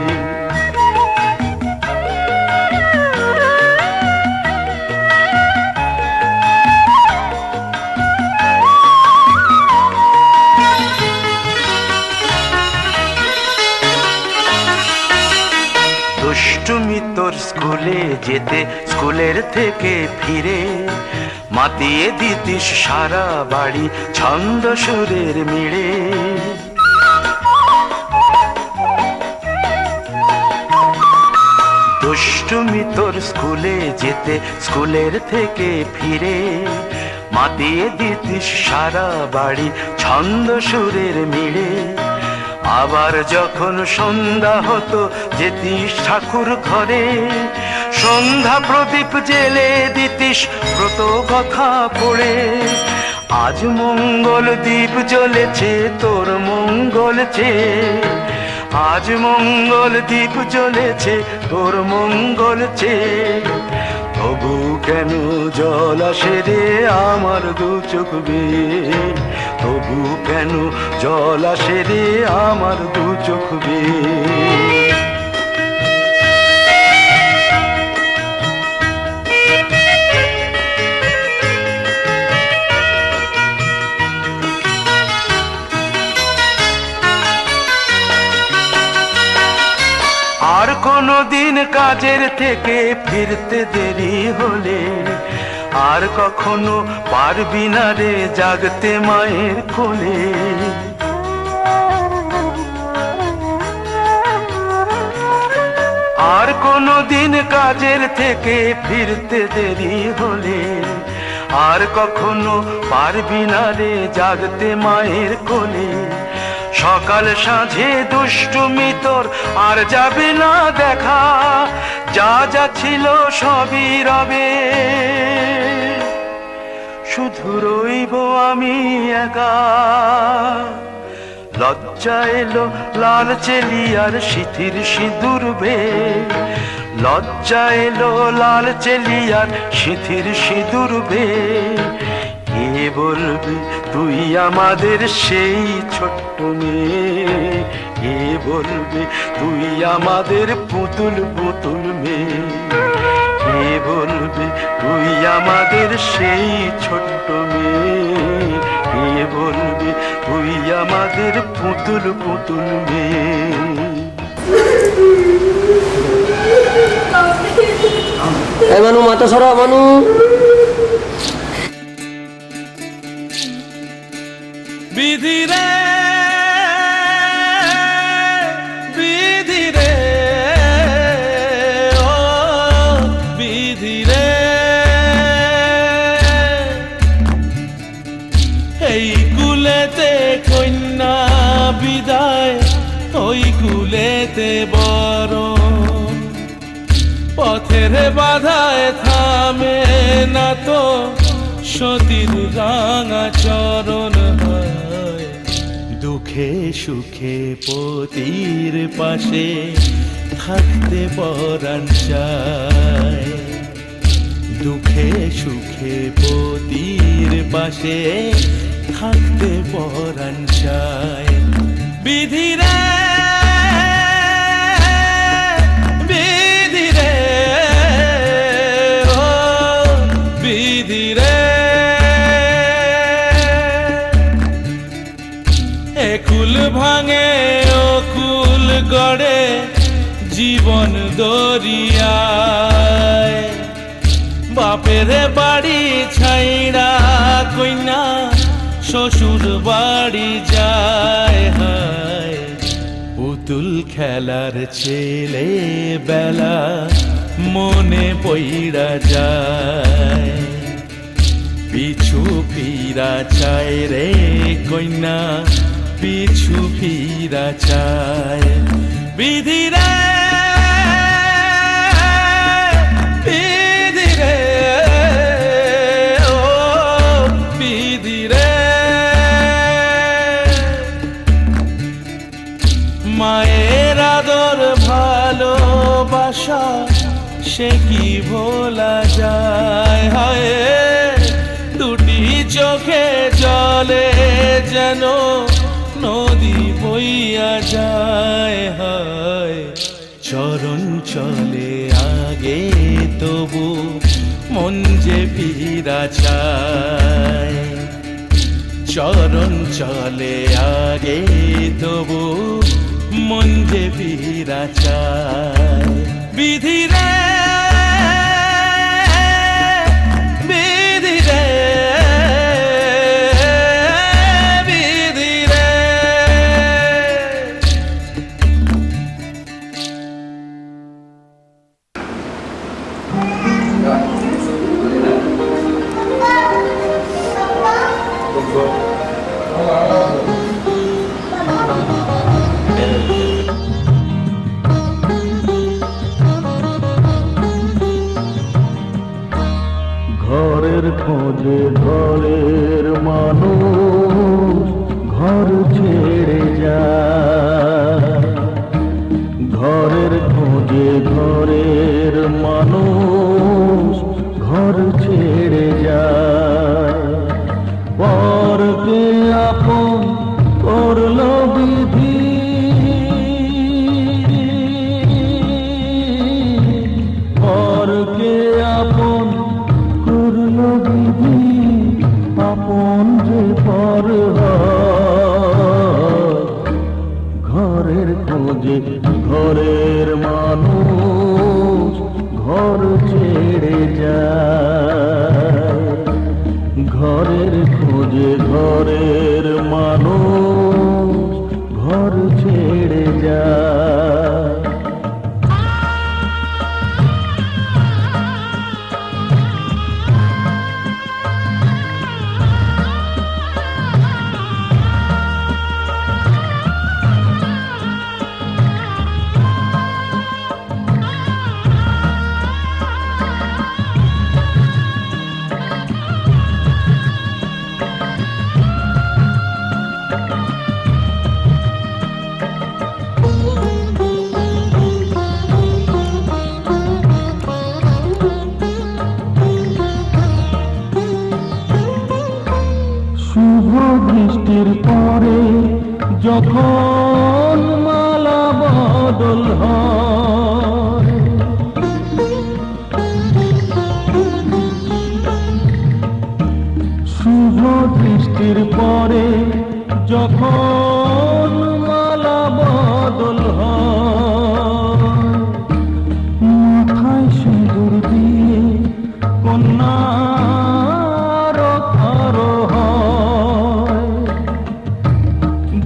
দুষ্টুমি তোর স্কুলে যেতে, স্কুলের থেকে ফিরে মাতিয়ে দিতিস সারা বাড়ি ছন্দ সুরের মিড়ে। দুষ্টুমি তোর স্কুলে যেতে, স্কুলের থেকে ফিরে মাতিয়ে দিতিস সারা বাড়ি ছন্দ সুরের মিড়ে। আবার যখন সন্ধ্যা হতো যেতিস ঠাকুর ঘরে, সন্ধ্যা প্রদীপ জেলে দিতিস ব্রত কথা পড়ে। আজ মঙ্গল দ্বীপ জ্বলেছে তোর মঙ্গল চেয়ে, আজ মঙ্গল দ্বীপ জ্বলেছে তোর মঙ্গল চেয়ে। তবু কেন জল আসে রে আমার দু চোখ বেয়ে, তবু কেন জল আসে রে আমার দু চোখ বেয়ে। আর কোনো দিন কাজের থেকে ফিরতে দেরি হলে, আর কখনো পারবি না রে জাগতে মায়ের কোলে। আর কোনো দিন কাজের থেকে ফিরতে দেরি হলে, আর কখনো পারবি না রে জাগতে মায়ের কোলে। সকাল সাঁঝে দুষ্টুমি তোর আর যাবে না দেখা, যা যা ছিল সবই রবে, শুধু রইব আমি একা। লজ্জা এলো লাল চেলিয়ার সিথির সিঁদুর বে, লজ্জা এলো লাল চেলিয়ার সিথির সিঁদুর বে। কে বলবি তুই আমাদের সেই ছোট্ট মেয়ে, কে বলবি তুই আমাদের পুতুল পুতুল মেয়ে, কে বলবি তুই আমাদের সেই ছোট্ট মেয়ে, কে বলবি তুই আমাদের পুতুল পুতুল মেয়ে। এই মানু মাথা সরা মানু। বিধি রে বিধি রে ও বিধি রে, এই কুলেতে কন্যা বিদায়, ওই কুলেতে বরণ। পথের বাধায় থামে না তো সতীর রাঙা চরণ হয়। দুঃখে সুখে পতির পাশে থাকতে পরাণ চায়, দুঃখে সুখে পতির পাশে থাকতে পরাণ চায়। বিধি রে বিধি রে ও বিধি রে, একুল ভাঙে অকুল গড়ে জীবন দরিয়ায়। বাপের বাড়ি ছাইড়া কইনা শ্বশুর বাড়ি যায়, হায় পুতুল খেলার ছেলে বেলা মনে পইড়া যায়। পিছু ফিরা চায় রে কন্যা, পিছু ফিরা চায়। বিধি রে বিধি রে ও বিধি রে, মায়ের আদর ভালোবাসা সে কি ভোলা যায়। হায় দুটি চোখে জলে যেন নদী বইয়া যায়। হায় চরণ চলে আগে তবু মন যে ফিরা চায়। চরণ চলে আগে তবু মন যে ফিরা চায়। বিধি রে বিধি রে বিধি রে। ঘরের খোঁজে ঘরের মানুষ ঘর ছেড়ে যায়। ঘরের খোঁজে ঘরের মানুষ ঘর ছেড়ে যায়। পরকে আপন করলো বিধি, পরকে আপন করলো বিধি, আপন যে পর হয়। ঘরের খোঁজে ঘরের মানুষ ঘর ছেড়ে যায়। ঘরের খোঁজে ঘরের মানুষ ঘর ছেড়ে যায়। শুভ দৃষ্টির পরে যখন মালা বদল হয়, শুভ দৃষ্টির পরে যখন মালা বদল হয়, মাথায় সিঁদুর দিয়ে কন্যা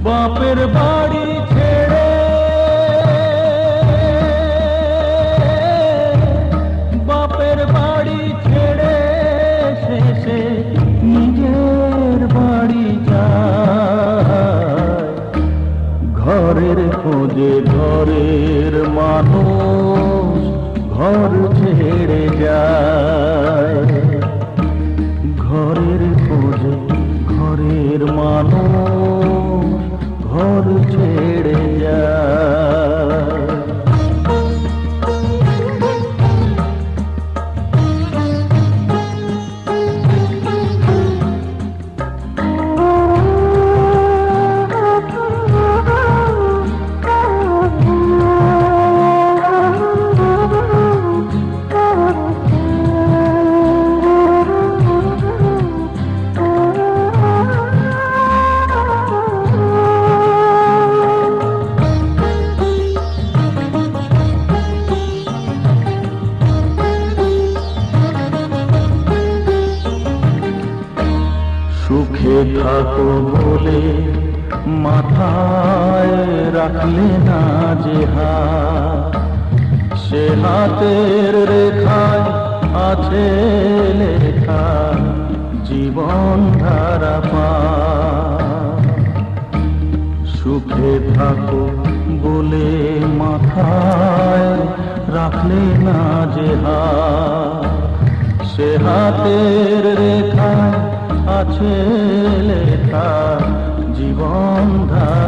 বাপের বাড়ি ছেড়ে, বাপের বাড়ি ছেড়ে শেষে নিজের বাড়ি যায়। ঘরের খোঁজে ঘরের মানুষ ঘর ছেড়ে যায়। ঘরের খোঁজে ঘরের মানুষ ঘর ছেড়ে যায়। সুখে থাকো বলে মাথায় রাখলে না যে হাত, সে হাতের রেখায় আছে লেখা জীবন ধারা পার। সুখে থাকো বলে মাথায় রাখলে না যে হাত, সে হাতের রেখায় আছে লেখা জীবন ধারা।